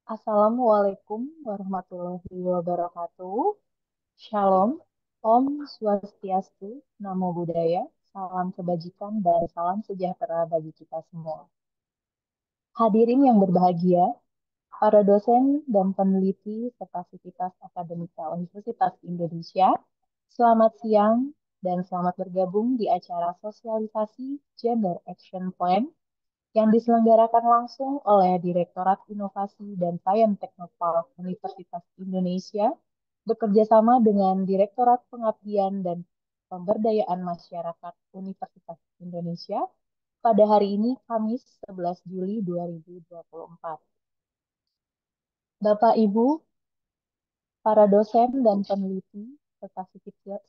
Assalamualaikum warahmatullahi wabarakatuh. Shalom, Om Swastiastu, Namo Buddhaya, salam kebajikan dan salam sejahtera bagi kita semua. Hadirin yang berbahagia, para dosen dan peneliti serta sivitas akademika Universitas Indonesia, selamat siang dan selamat bergabung di acara sosialisasi Gender Action Plan yang diselenggarakan langsung oleh Direktorat Inovasi dan Sains Teknopark Universitas Indonesia bekerjasama dengan Direktorat Pengabdian dan Pemberdayaan Masyarakat Universitas Indonesia pada hari ini Kamis 11 Juli 2024. Bapak, Ibu, para dosen dan peneliti serta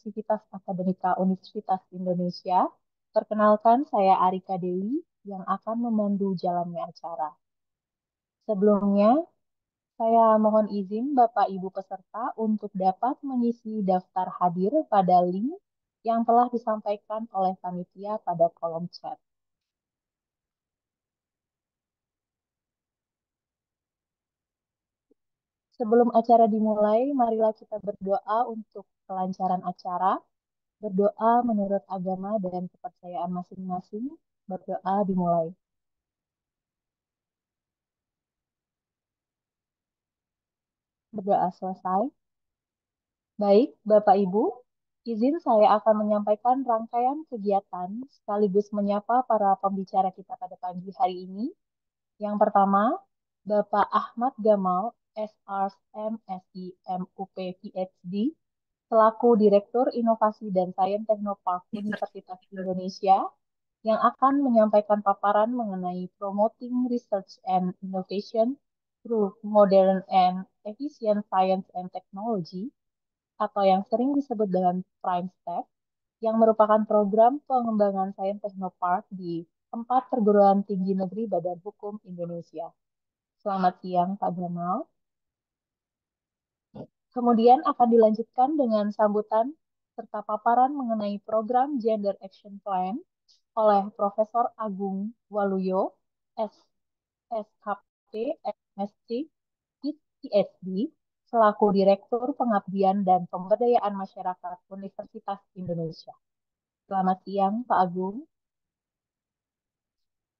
sivitas akademika Universitas Indonesia, perkenalkan saya Arika Dewi yang akan memandu jalannya acara. Sebelumnya, saya mohon izin Bapak Ibu peserta untuk dapat mengisi daftar hadir pada link yang telah disampaikan oleh panitia pada kolom chat. Sebelum acara dimulai, marilah kita berdoa untuk kelancaran acara, berdoa menurut agama dan kepercayaan masing-masing. Berdoa dimulai. Berdoa selesai. Baik, Bapak Ibu, izin saya akan menyampaikan rangkaian kegiatan sekaligus menyapa para pembicara kita pada pagi hari ini. Yang pertama, Bapak Ahmad Gamal, SRM, SI, MUP, PhD, selaku Direktur Inovasi dan Sains Teknopark Universitas Indonesia, yang akan menyampaikan paparan mengenai Promoting Research and Innovation through Modern and Efficient Science and Technology, atau yang sering disebut dengan Prime Step, yang merupakan program pengembangan Sains Teknopark di 4 perguruan tinggi negeri Badan Hukum Indonesia. Selamat siang, Pak Gamal. Kemudian akan dilanjutkan dengan sambutan serta paparan mengenai program Gender Action Plan oleh Profesor Agung Waluyo, SKP, MSc, PhD, selaku Direktur Pengabdian dan Pemberdayaan Masyarakat Universitas Indonesia. Selamat siang, Pak Agung.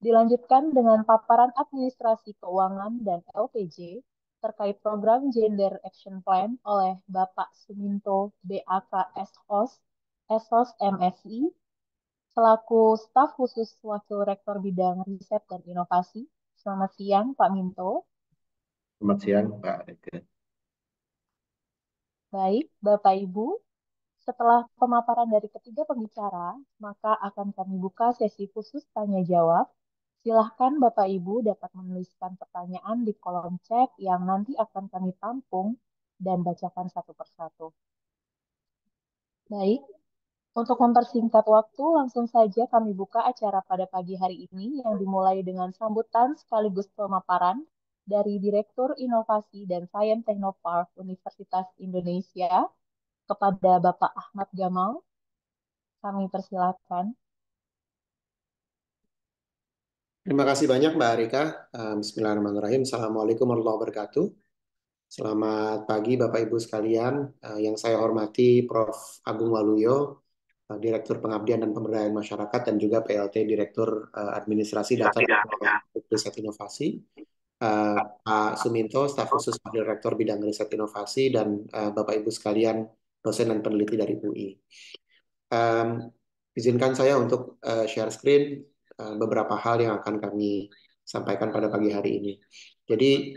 Dilanjutkan dengan paparan administrasi keuangan dan LPJ terkait program Gender Action Plan oleh Bapak Suminto BAK SOS, SOS MSI, selaku staf khusus Wakil Rektor Bidang Riset dan Inovasi. Selamat siang, Pak Minto. Selamat siang, Pak Rike. Baik, Bapak Ibu, setelah pemaparan dari ketiga pembicara, maka akan kami buka sesi khusus tanya jawab. Silahkan Bapak Ibu dapat menuliskan pertanyaan di kolom chat yang nanti akan kami tampung dan bacakan satu persatu. Baik, untuk mempersingkat waktu, langsung saja kami buka acara pada pagi hari ini yang dimulai dengan sambutan sekaligus pemaparan dari Direktur Inovasi dan Sains Teknopark Universitas Indonesia kepada Bapak Ahmad Gamal. Kami persilakan. Terima kasih banyak, Mbak Arika. Bismillahirrahmanirrahim. Assalamualaikum warahmatullahi wabarakatuh. Selamat pagi, Bapak Ibu sekalian. Yang saya hormati Prof. Agung Waluyo, Direktur Pengabdian dan Pemberdayaan Masyarakat, dan juga PLT Direktur Administrasi Data dan Riset Inovasi. Pak Suminto, Staf Khusus Wakil Rektor Bidang Riset Inovasi, dan Bapak Ibu sekalian, dosen dan peneliti dari UI. Izinkan saya untuk share screen beberapa hal yang akan kami sampaikan pada pagi hari ini. Jadi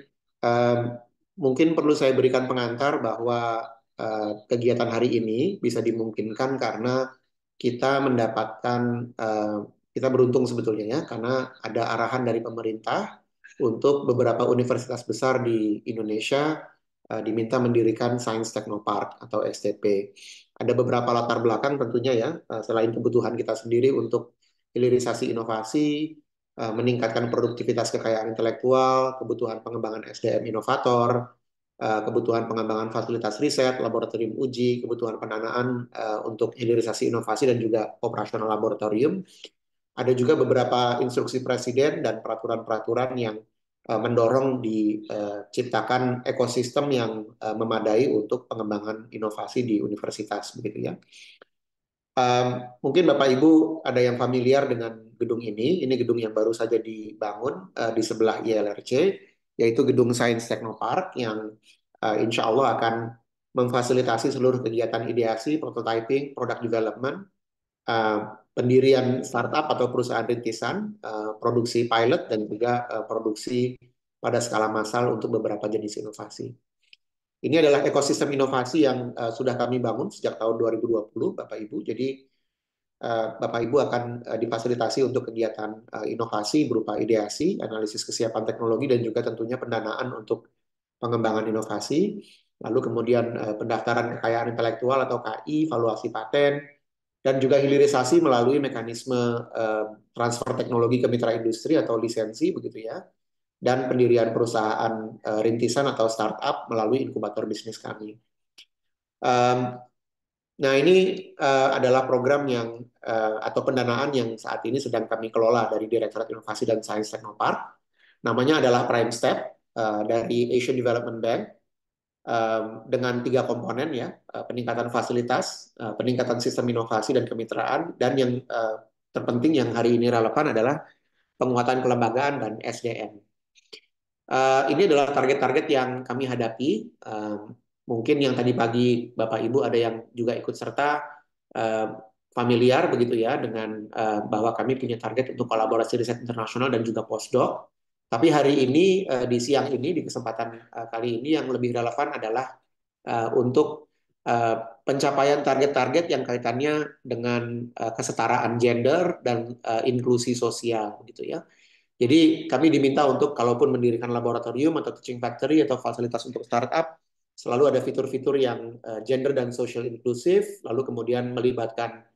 mungkin perlu saya berikan pengantar bahwa kegiatan hari ini bisa dimungkinkan karena kita mendapatkan, kita beruntung sebetulnya ya, karena ada arahan dari pemerintah untuk beberapa universitas besar di Indonesia diminta mendirikan Science Technopark atau STP. Ada beberapa latar belakang tentunya ya, selain kebutuhan kita sendiri untuk hilirisasi inovasi, meningkatkan produktivitas kekayaan intelektual, kebutuhan pengembangan SDM inovator, kebutuhan pengembangan fasilitas riset, laboratorium uji, kebutuhan pendanaan untuk hilirisasi inovasi dan juga operasional laboratorium. Ada juga beberapa instruksi presiden dan peraturan-peraturan yang mendorong diciptakan ekosistem yang memadai untuk pengembangan inovasi di universitas begitu ya. Mungkin Bapak Ibu ada yang familiar dengan gedung ini. Ini gedung yang baru saja dibangun di sebelah ILRC, yaitu gedung Sains Teknopark yang insya Allah akan memfasilitasi seluruh kegiatan ideasi, prototyping, product development, eh, pendirian startup atau perusahaan rintisan, produksi pilot, dan juga produksi pada skala massal untuk beberapa jenis inovasi. Ini adalah ekosistem inovasi yang sudah kami bangun sejak tahun 2020, Bapak Ibu. Jadi Bapak Ibu akan difasilitasi untuk kegiatan inovasi berupa ideasi, analisis kesiapan teknologi, dan juga tentunya pendanaan untuk pengembangan inovasi. Lalu kemudian pendaftaran kekayaan intelektual atau KI, valuasi paten, dan juga hilirisasi melalui mekanisme transfer teknologi ke mitra industri atau lisensi begitu ya. Dan pendirian perusahaan rintisan atau startup melalui inkubator bisnis kami. Nah, ini adalah program yang atau pendanaan yang saat ini sedang kami kelola dari Direktorat Inovasi dan Sains Teknopark. Namanya adalah Prime Step dari Asian Development Bank dengan 3 komponen ya, peningkatan fasilitas, peningkatan sistem inovasi dan kemitraan, dan yang terpenting yang hari ini relevan adalah penguatan kelembagaan dan SDM. Ini adalah target-target yang kami hadapi. Mungkin yang tadi pagi Bapak Ibu ada yang juga ikut serta familiar begitu ya dengan bahwa kami punya target untuk kolaborasi riset internasional dan juga postdoc. Tapi hari ini di siang ini di kesempatan kali ini yang lebih relevan adalah untuk pencapaian target-target yang kaitannya dengan kesetaraan gender dan inklusi sosial gitu ya. Jadi kami diminta untuk kalaupun mendirikan laboratorium atau teaching factory atau fasilitas untuk startup, selalu ada fitur-fitur yang gender dan social inklusif, lalu kemudian melibatkan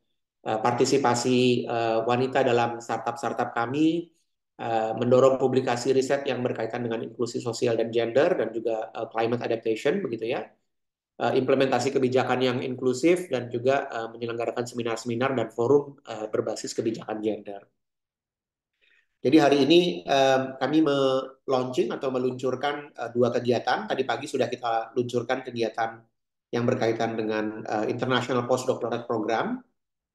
partisipasi wanita dalam startup-startup kami, mendorong publikasi riset yang berkaitan dengan inklusi sosial dan gender, dan juga climate adaptation, begitu ya. Implementasi kebijakan yang inklusif, dan juga menyelenggarakan seminar-seminar dan forum berbasis kebijakan gender. Jadi hari ini kami launching atau meluncurkan 2 kegiatan. Tadi pagi sudah kita luncurkan kegiatan yang berkaitan dengan International Postdoctorate Program.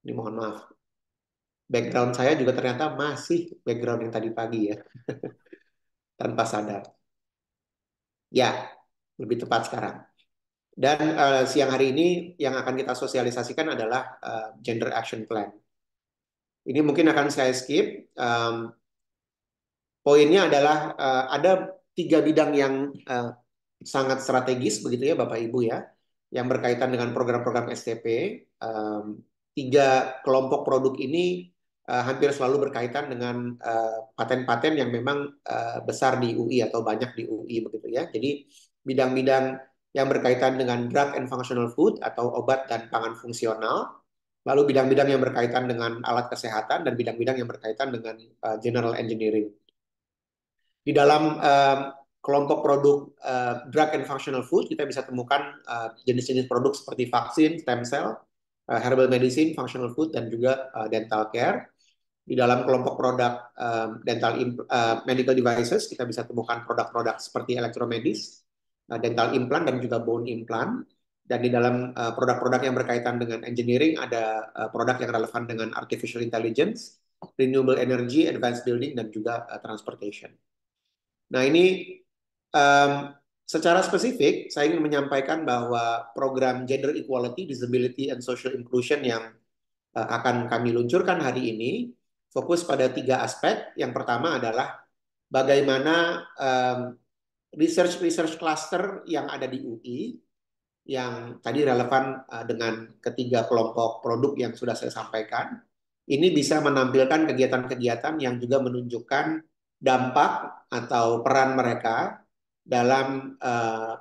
Ini mohon maaf, background saya juga ternyata masih background yang tadi pagi ya, tanpa sadar. Ya, lebih tepat sekarang. Dan siang hari ini yang akan kita sosialisasikan adalah Gender Action Plan. Ini mungkin akan saya skip. Poinnya adalah ada 3 bidang yang sangat strategis begitu ya Bapak Ibu ya, yang berkaitan dengan program-program STP. 3 kelompok produk ini hampir selalu berkaitan dengan paten-paten yang memang besar di UI atau banyak di UI begitu ya. Jadi bidang-bidang yang berkaitan dengan drug and functional food atau obat dan pangan fungsional, lalu bidang-bidang yang berkaitan dengan alat kesehatan, dan bidang-bidang yang berkaitan dengan general engineering. Di dalam kelompok produk drug and functional food, kita bisa temukan jenis-jenis produk seperti vaksin, stem cell, herbal medicine, functional food, dan juga dental care. Di dalam kelompok produk medical devices, kita bisa temukan produk-produk seperti elektromedis, dental implant, dan juga bone implant. Dan di dalam produk-produk yang berkaitan dengan engineering, ada produk yang relevan dengan artificial intelligence, renewable energy, advanced building, dan juga transportation. Nah, ini um, secara spesifik saya ingin menyampaikan bahwa program Gender Equality, Disability, and Social Inclusion yang akan kami luncurkan hari ini fokus pada 3 aspek. Yang pertama adalah bagaimana research cluster yang ada di UI yang tadi relevan dengan ketiga kelompok produk yang sudah saya sampaikan. Ini bisa menampilkan kegiatan-kegiatan yang juga menunjukkan dampak atau peran mereka dalam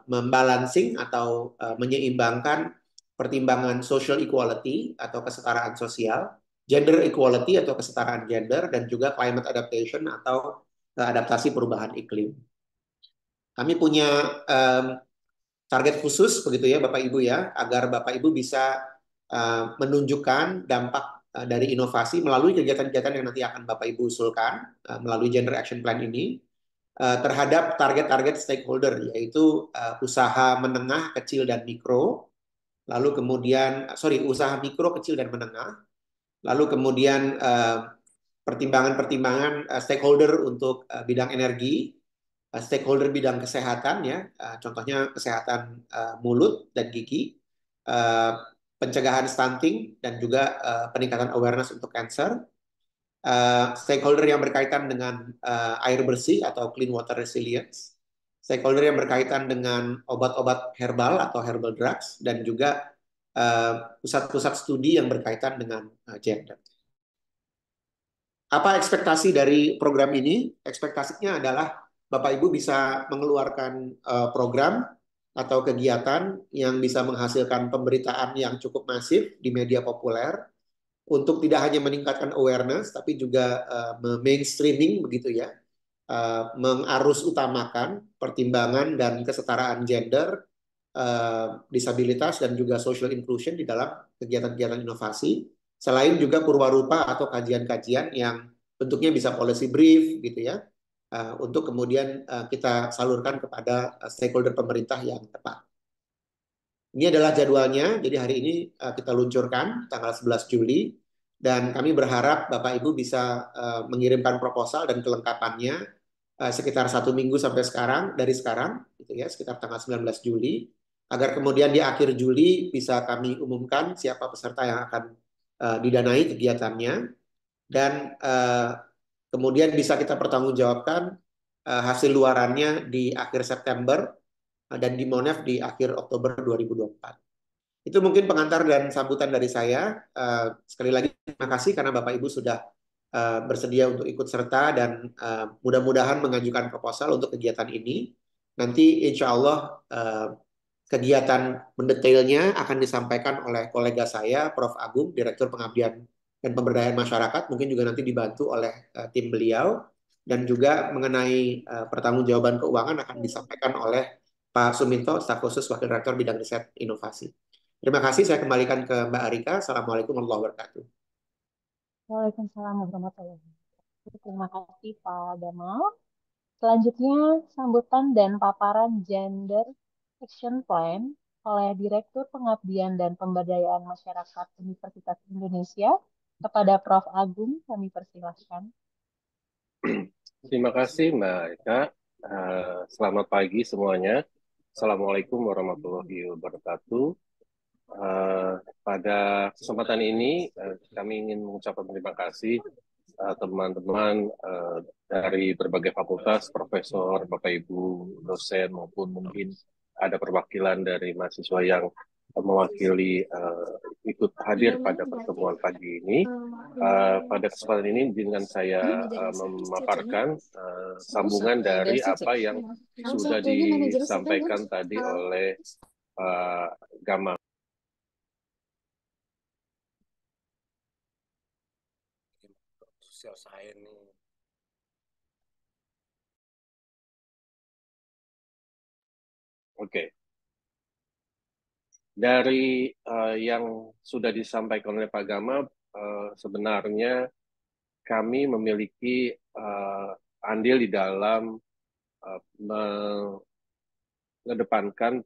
membalancing atau menyeimbangkan pertimbangan social equality atau kesetaraan sosial, gender equality atau kesetaraan gender, dan juga climate adaptation atau adaptasi perubahan iklim. Kami punya target khusus begitu ya Bapak Ibu ya, agar Bapak Ibu bisa menunjukkan dampak dari inovasi melalui kegiatan-kegiatan yang nanti akan Bapak Ibu usulkan melalui Gender Action Plan ini. terhadap target-target stakeholder, yaitu usaha menengah, kecil, dan mikro, lalu kemudian, usaha mikro, kecil, dan menengah, lalu kemudian pertimbangan-pertimbangan stakeholder untuk bidang energi, stakeholder bidang kesehatan ya, contohnya kesehatan mulut dan gigi, uh, pencegahan stunting dan juga peningkatan awareness untuk cancer, stakeholder yang berkaitan dengan air bersih atau clean water resilience, stakeholder yang berkaitan dengan obat-obat herbal atau herbal drugs, dan juga pusat-pusat studi yang berkaitan dengan gender. Apa ekspektasi dari program ini? Ekspektasinya adalah Bapak Ibu bisa mengeluarkan program atau kegiatan yang bisa menghasilkan pemberitaan yang cukup masif di media populer untuk tidak hanya meningkatkan awareness tapi juga mainstreaming begitu ya, mengarus utamakan pertimbangan dan kesetaraan gender, disabilitas dan juga social inclusion di dalam kegiatan-kegiatan inovasi. Selain juga purwarupa atau kajian-kajian yang bentuknya bisa policy brief gitu ya, untuk kemudian kita salurkan kepada stakeholder pemerintah yang tepat. Ini adalah jadwalnya, jadi hari ini kita luncurkan tanggal 11 Juli, dan kami berharap Bapak Ibu bisa mengirimkan proposal dan kelengkapannya sekitar 1 minggu sampai dari sekarang, gitu ya, sekitar tanggal 19 Juli, agar kemudian di akhir Juli bisa kami umumkan siapa peserta yang akan didanai kegiatannya, dan kemudian bisa kita pertanggungjawabkan hasil luarannya di akhir September dan di Monef di akhir Oktober 2024. Itu mungkin pengantar dan sambutan dari saya. Sekali lagi terima kasih karena Bapak Ibu sudah bersedia untuk ikut serta dan mudah-mudahan mengajukan proposal untuk kegiatan ini. Nanti insya Allah kegiatan mendetailnya akan disampaikan oleh kolega saya, Prof. Agung, Direktur Pengabdian dan Pemberdayaan Masyarakat, mungkin juga nanti dibantu oleh tim beliau, dan juga mengenai pertanggungjawaban keuangan akan disampaikan oleh Pak Suminto, Staf Khusus Wakil Rektor Bidang Riset Inovasi. Terima kasih, saya kembalikan ke Mbak Arika. Assalamualaikum warahmatullahi wabarakatuh. Waalaikumsalam warahmatullahi wabarakatuh. Terima kasih Pak Gamal. Selanjutnya, sambutan dan paparan Gender Action Plan oleh Direktur Pengabdian dan Pemberdayaan Masyarakat Universitas Indonesia kepada Prof. Agung, kami persilahkan. Terima kasih Mbak Eka. Selamat pagi semuanya. Assalamualaikum warahmatullahi wabarakatuh. Pada kesempatan ini kami ingin mengucapkan terima kasih teman-teman dari berbagai fakultas, profesor, Bapak Ibu, dosen, maupun mungkin ada perwakilan dari mahasiswa yang mewakili ikut hadir pada pertemuan pagi ini. Pada kesempatan ini dengan saya memaparkan sambungan dari apa yang sudah disampaikan tadi oleh Gamal. Saya nih. Oke. Dari yang sudah disampaikan oleh Pak Gamal, sebenarnya kami memiliki andil di dalam mengedepankan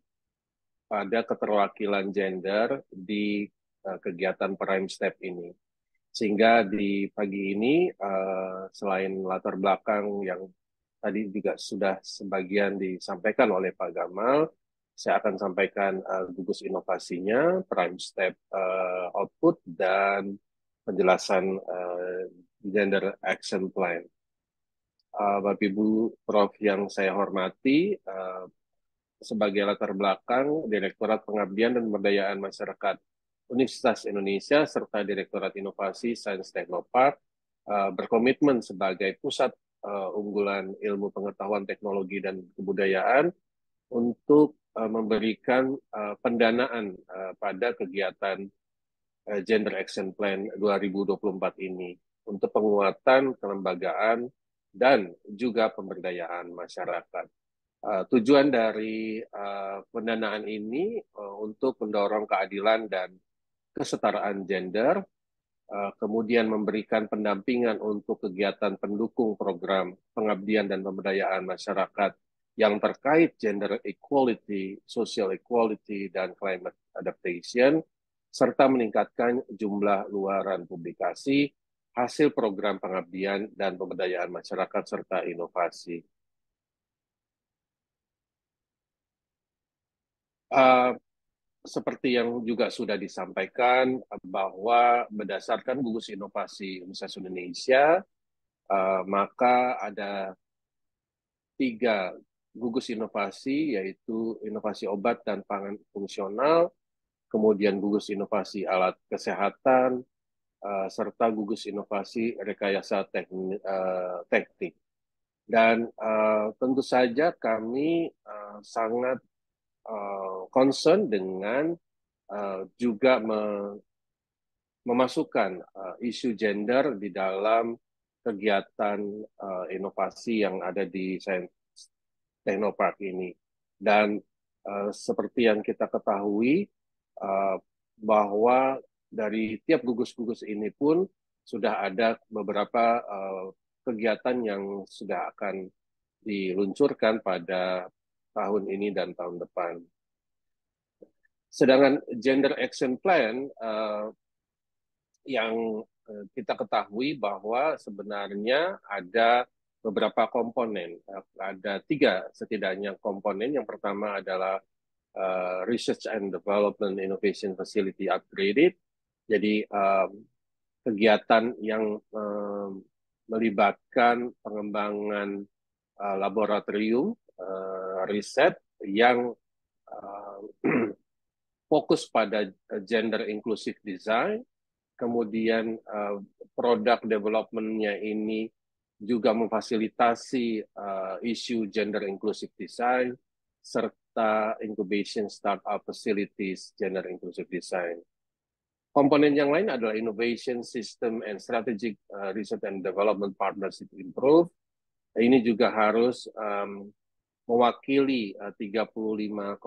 pada keterwakilan gender di kegiatan Prime Step ini. Sehingga di pagi ini, selain latar belakang yang tadi juga sudah sebagian disampaikan oleh Pak Gamal, saya akan sampaikan gugus inovasinya, Prime Step output, dan penjelasan Gender Action Plan. Bapak Ibu Prof yang saya hormati, sebagai latar belakang Direktorat Pengabdian dan Pemberdayaan Masyarakat Universitas Indonesia serta Direktorat Inovasi Sains Teknopark berkomitmen sebagai pusat unggulan ilmu pengetahuan teknologi dan kebudayaan untuk memberikan pendanaan pada kegiatan Gender Action Plan 2024 ini untuk penguatan kelembagaan dan juga pemberdayaan masyarakat. Tujuan dari pendanaan ini untuk mendorong keadilan dan kesetaraan gender kemudian memberikan pendampingan untuk kegiatan pendukung program pengabdian dan pemberdayaan masyarakat yang terkait gender equality, social equality, dan climate adaptation, serta meningkatkan jumlah luaran publikasi, hasil program pengabdian dan pemberdayaan masyarakat, serta inovasi. Seperti yang juga sudah disampaikan bahwa berdasarkan gugus inovasi Universitas Indonesia, maka ada 3 gugus inovasi, yaitu inovasi obat dan pangan fungsional, kemudian gugus inovasi alat kesehatan, serta gugus inovasi rekayasa teknik. Dan tentu saja kami sangat concern dengan juga memasukkan isu gender di dalam kegiatan inovasi yang ada di Science Technopark ini. Dan seperti yang kita ketahui, bahwa dari tiap gugus-gugus ini pun sudah ada beberapa kegiatan yang sudah akan diluncurkan pada tahun ini dan tahun depan. Sedangkan Gender Action Plan yang kita ketahui bahwa sebenarnya ada beberapa komponen. Ada 3 setidaknya komponen. Yang pertama adalah Research and Development Innovation Facility Upgraded. Jadi kegiatan yang melibatkan pengembangan laboratorium riset yang fokus pada gender inclusive design, kemudian produk development-nya ini juga memfasilitasi isu gender inclusive design, serta incubation startup facilities gender inclusive design. Komponen yang lain adalah innovation system and strategic research and development partnership improve. Ini juga harus mewakili 35,5%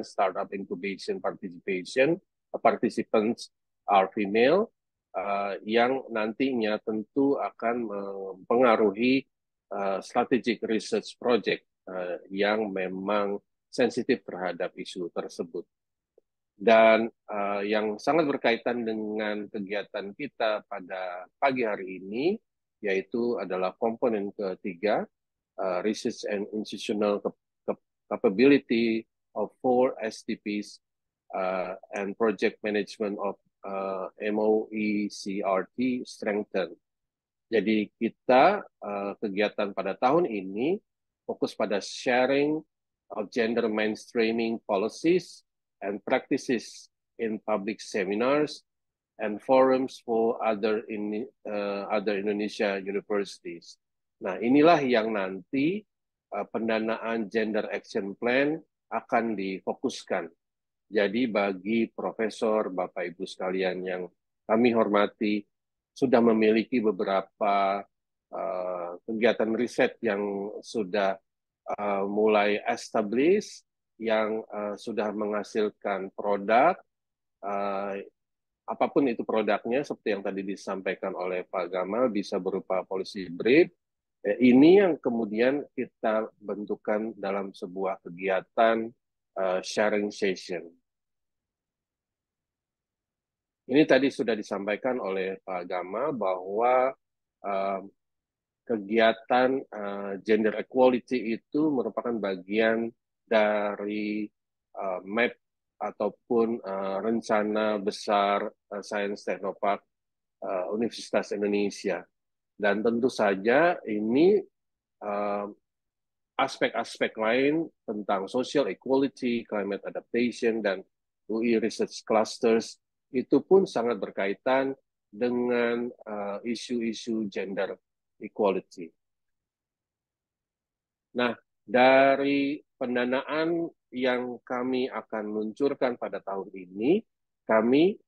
startup incubation participants are female, yang nantinya tentu akan mempengaruhi strategic research project yang memang sensitif terhadap isu tersebut. Dan yang sangat berkaitan dengan kegiatan kita pada pagi hari ini, yaitu adalah komponen ketiga, Research and Institutional Capability of 4 STPs and Project Management of MOECRT Strengthen. Jadi kita kegiatan pada tahun ini fokus pada sharing of gender mainstreaming policies and practices in public seminars and forums for other Indonesia universities. Nah, inilah yang nanti pendanaan Gender Action Plan akan difokuskan. Jadi bagi profesor, Bapak Ibu sekalian yang kami hormati, sudah memiliki beberapa kegiatan riset yang sudah mulai established, yang sudah menghasilkan produk, apapun itu produknya, seperti yang tadi disampaikan oleh Pak Gamal, bisa berupa policy brief. Ini yang kemudian kita bentukkan dalam sebuah kegiatan sharing session. Ini tadi sudah disampaikan oleh Pak Gamal bahwa kegiatan gender equality itu merupakan bagian dari map ataupun rencana besar Science Technopark Universitas Indonesia. Dan tentu saja ini aspek-aspek lain tentang social equality, climate adaptation, dan UI Research Clusters itu pun sangat berkaitan dengan isu-isu gender equality. Nah, dari pendanaan yang kami akan luncurkan pada tahun ini, kami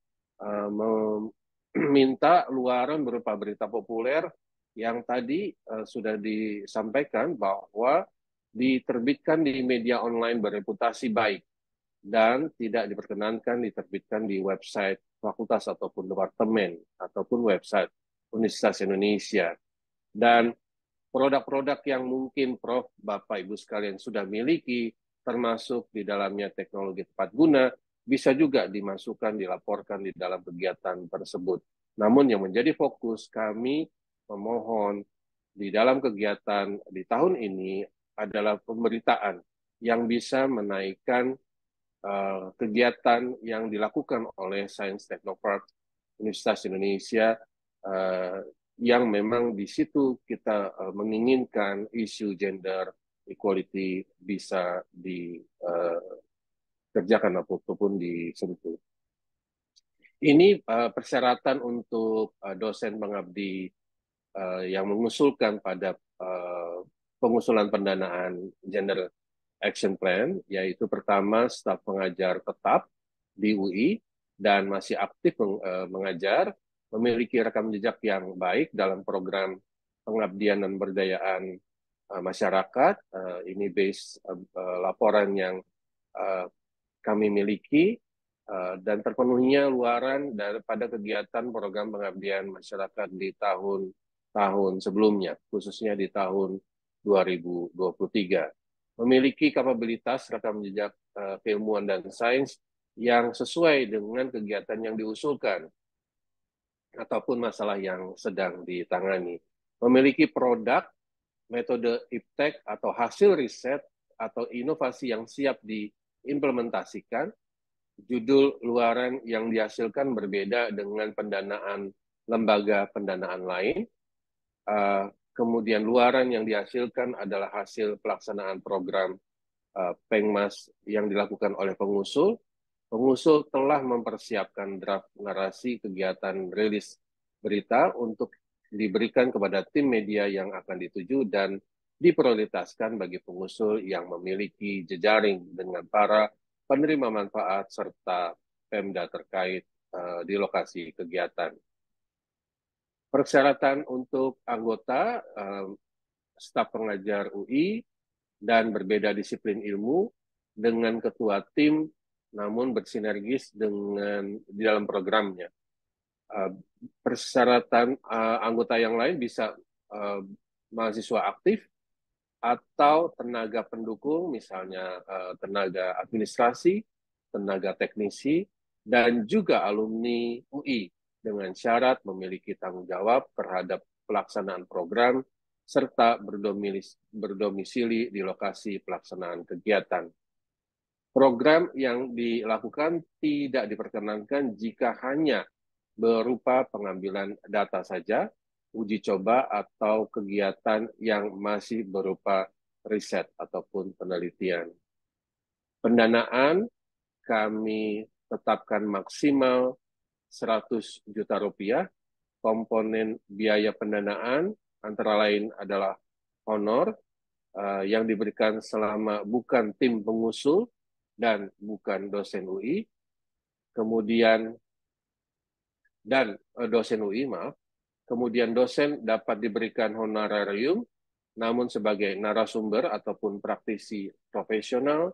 meminta luaran berupa berita populer yang tadi sudah disampaikan bahwa diterbitkan di media online bereputasi baik dan tidak diperkenankan diterbitkan di website fakultas ataupun departemen ataupun website Universitas Indonesia. Dan produk-produk yang mungkin Prof, Bapak, Ibu sekalian sudah miliki, termasuk di dalamnya teknologi tepat guna, bisa juga dimasukkan, dilaporkan di dalam kegiatan tersebut. Namun yang menjadi fokus kami memohon di dalam kegiatan di tahun ini adalah pemberitaan yang bisa menaikkan kegiatan yang dilakukan oleh Science Technopark Universitas Indonesia yang memang di situ kita menginginkan isu gender equality bisa dikerjakan ataupun disentuh. Ini persyaratan untuk dosen pengabdi yang mengusulkan pada pengusulan pendanaan Gender Action Plan, yaitu pertama staf pengajar tetap di UI dan masih aktif mengajar, memiliki rekam jejak yang baik dalam program pengabdian dan berdayaan masyarakat. Ini base laporan yang kami miliki dan terpenuhinya luaran daripada kegiatan program pengabdian masyarakat di tahun-tahun sebelumnya, khususnya di tahun 2023. Memiliki kapabilitas rekam jejak keilmuan dan sains yang sesuai dengan kegiatan yang diusulkan ataupun masalah yang sedang ditangani. Memiliki produk, metode iptek atau hasil riset atau inovasi yang siap diimplementasikan. Judul luaran yang dihasilkan berbeda dengan pendanaan lembaga pendanaan lain. Kemudian luaran yang dihasilkan adalah hasil pelaksanaan program Pengmas yang dilakukan oleh pengusul. Pengusul telah mempersiapkan draft narasi kegiatan rilis berita untuk diberikan kepada tim media yang akan dituju dan diprioritaskan bagi pengusul yang memiliki jejaring dengan para penerima manfaat serta Pemda terkait di lokasi kegiatan. Persyaratan untuk anggota staf pengajar UI dan berbeda disiplin ilmu dengan ketua tim namun bersinergis dengan di dalam programnya. Persyaratan anggota yang lain bisa mahasiswa aktif atau tenaga pendukung, misalnya tenaga administrasi, tenaga teknisi, dan juga alumni UI dengan syarat memiliki tanggung jawab terhadap pelaksanaan program serta berdomisili di lokasi pelaksanaan kegiatan. Program yang dilakukan tidak diperkenankan jika hanya berupa pengambilan data saja, uji coba, atau kegiatan yang masih berupa riset ataupun penelitian. Pendanaan kami tetapkan maksimal 100 juta rupiah. Komponen biaya pendanaan antara lain adalah honor yang diberikan selama bukan tim pengusul dan bukan dosen UI, kemudian dosen UI, maaf. Kemudian dosen dapat diberikan honorarium, namun sebagai narasumber ataupun praktisi profesional,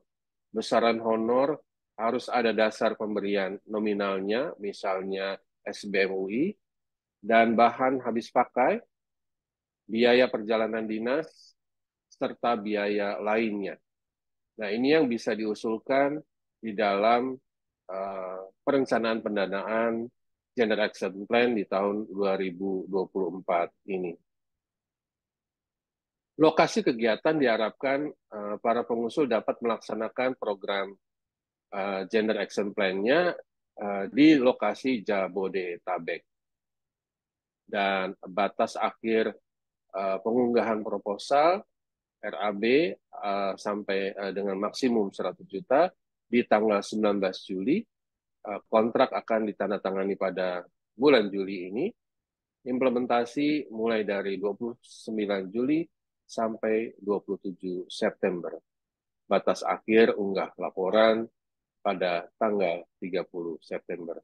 besaran honor harus ada dasar pemberian nominalnya, misalnya SBM UI, dan bahan habis pakai, biaya perjalanan dinas, serta biaya lainnya. Nah, ini yang bisa diusulkan di dalam perencanaan pendanaan Gender Action Plan di tahun 2024 ini. Lokasi kegiatan diharapkan para pengusul dapat melaksanakan program Gender Action Plan-nya di lokasi Jabodetabek. Dan batas akhir pengunggahan proposal RAB sampai dengan maksimum 100 juta di tanggal 19 Juli. Kontrak akan ditandatangani pada bulan Juli ini. Implementasi mulai dari 29 Juli sampai 27 September. Batas akhir unggah laporan pada tanggal 30 September.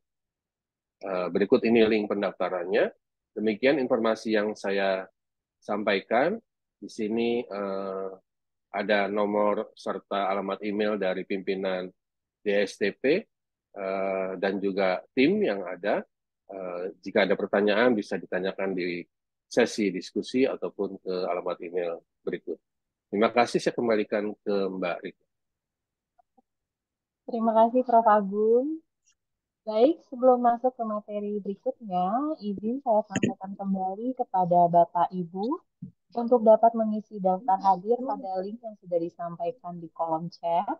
Berikut ini link pendaftarannya. Demikian informasi yang saya sampaikan. Di sini ada nomor serta alamat email dari pimpinan DSTP dan juga tim yang ada. Jika ada pertanyaan bisa ditanyakan di sesi diskusi ataupun ke alamat email berikut. Terima kasih, saya kembalikan ke Mbak Rika. Terima kasih Prof. Agung. Baik, sebelum masuk ke materi berikutnya, izin saya sampaikan kembali kepada Bapak Ibu untuk dapat mengisi daftar hadir pada link yang sudah disampaikan di kolom chat.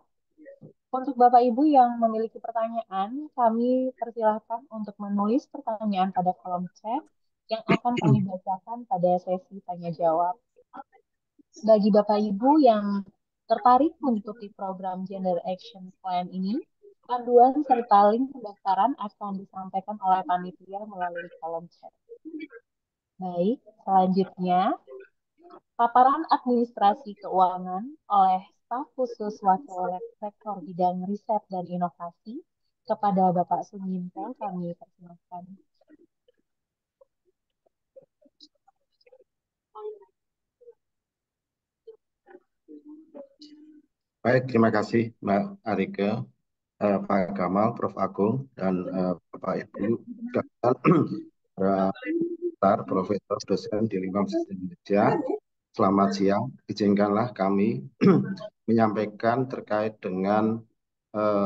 Untuk Bapak Ibu yang memiliki pertanyaan, kami persilahkan untuk menulis pertanyaan pada kolom chat yang akan kami bacakan pada sesi tanya jawab. Bagi Bapak Ibu yang tertarik mengikuti program Gender Action Plan ini, panduan serta link pendaftaran akan disampaikan oleh panitia melalui kolom chat. Baik, selanjutnya paparan administrasi keuangan oleh staf khusus Wakil Rektor Bidang Riset dan Inovasi kepada Bapak Suminto kami persilahkan. Baik, terima kasih Mbak Arike, Pak Gamal, Prof. Agung, dan Bapak Ibu dan Profesor Dosen di Lingkungan Universitas Indonesia. Selamat siang. Izinkanlah kami menyampaikan terkait dengan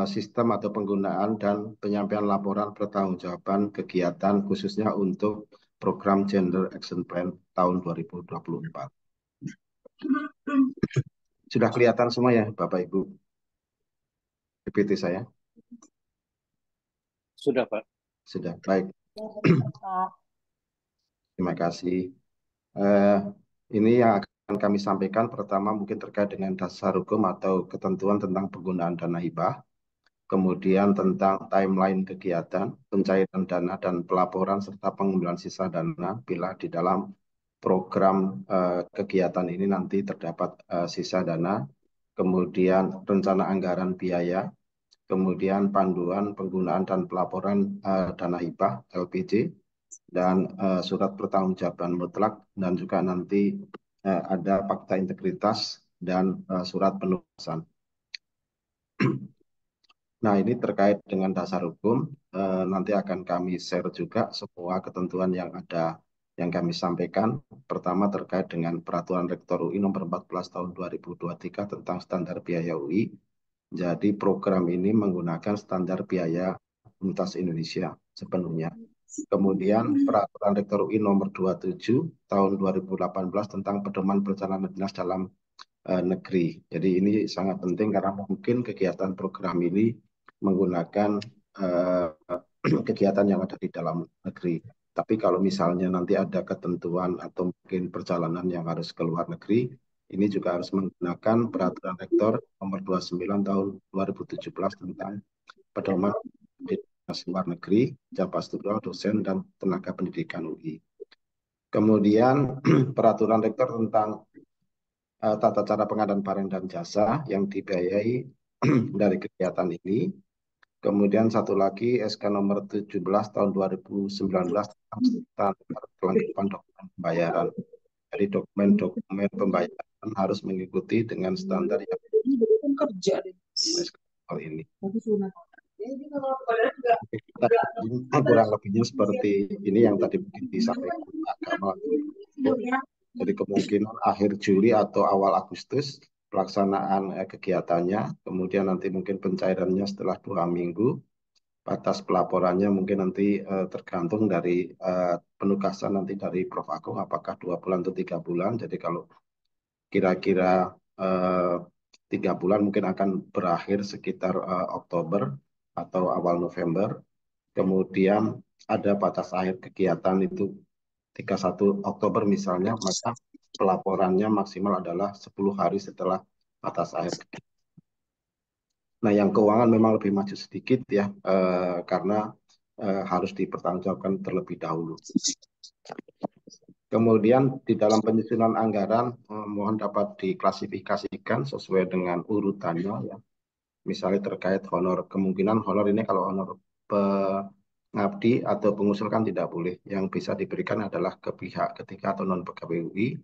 sistem atau penggunaan dan penyampaian laporan pertanggungjawaban kegiatan khususnya untuk program Gender Action Plan tahun 2024. Sudah kelihatan semua ya Bapak Ibu PPT saya? Sudah, Pak. Sudah, baik. Pak. Terima kasih. Ini yang akan kami sampaikan pertama mungkin terkait dengan dasar hukum atau ketentuan tentang penggunaan dana hibah, kemudian tentang timeline kegiatan, pencairan dana dan pelaporan serta pengumpulan sisa dana bila di dalam program kegiatan ini nanti terdapat sisa dana, kemudian rencana anggaran biaya, kemudian panduan penggunaan dan pelaporan dana hibah LPJ, dan surat pertanggungjawaban mutlak, dan juga nanti ada fakta integritas dan surat penugasan. Nah, ini terkait dengan dasar hukum, nanti akan kami share juga semua ketentuan yang ada yang kami sampaikan. Pertama terkait dengan Peraturan Rektor UI Nomor 14 Tahun 2023 tentang standar biaya UI. Jadi program ini menggunakan standar biaya Universitas Indonesia sepenuhnya. Kemudian Peraturan Rektor UI Nomor 27 Tahun 2018 tentang pedoman perjalanan dinas dalam negeri. Jadi ini sangat penting karena mungkin kegiatan program ini menggunakan kegiatan yang ada di dalam negeri. Tapi kalau misalnya nanti ada ketentuan atau mungkin perjalanan yang harus ke luar negeri, ini juga harus menggunakan Peraturan Rektor Nomor 29 Tahun 2017 tentang pedoman dinas luar negeri, jabat struktural, dosen, dan tenaga pendidikan UI. Kemudian Peraturan Rektor tentang tata cara pengadaan barang dan jasa yang dibiayai dari kegiatan ini. Kemudian satu lagi SK nomor 17 tahun 2019 tentang standar kelengkapan dokumen pembayaran. Jadi dokumen-dokumen pembayaran harus mengikuti dengan standar yang kerja ini. Kurang lebihnya seperti ini yang tadi mungkin disampaikan Pak Gamal. Jadi kemungkinan akhir Juli atau awal Agustus pelaksanaan kegiatannya, kemudian nanti mungkin pencairannya setelah 2 minggu, batas pelaporannya mungkin nanti tergantung dari penugasan nanti dari Prof. Agung, apakah 2 bulan atau 3 bulan. Jadi kalau kira-kira 3 bulan mungkin akan berakhir sekitar Oktober atau awal November. Kemudian ada batas akhir kegiatan itu 31 Oktober misalnya, maka pelaporannya maksimal adalah 10 hari setelah batas akhir. Nah, yang keuangan memang lebih maju sedikit ya, karena harus dipertanggungjawabkan terlebih dahulu. Kemudian di dalam penyusunan anggaran, mohon dapat diklasifikasikan sesuai dengan urutannya ya. Misalnya terkait honor, kemungkinan honor ini kalau honor pengabdi atau pengusul kan tidak boleh. Yang bisa diberikan adalah ke pihak ketiga atau non pegawai UI.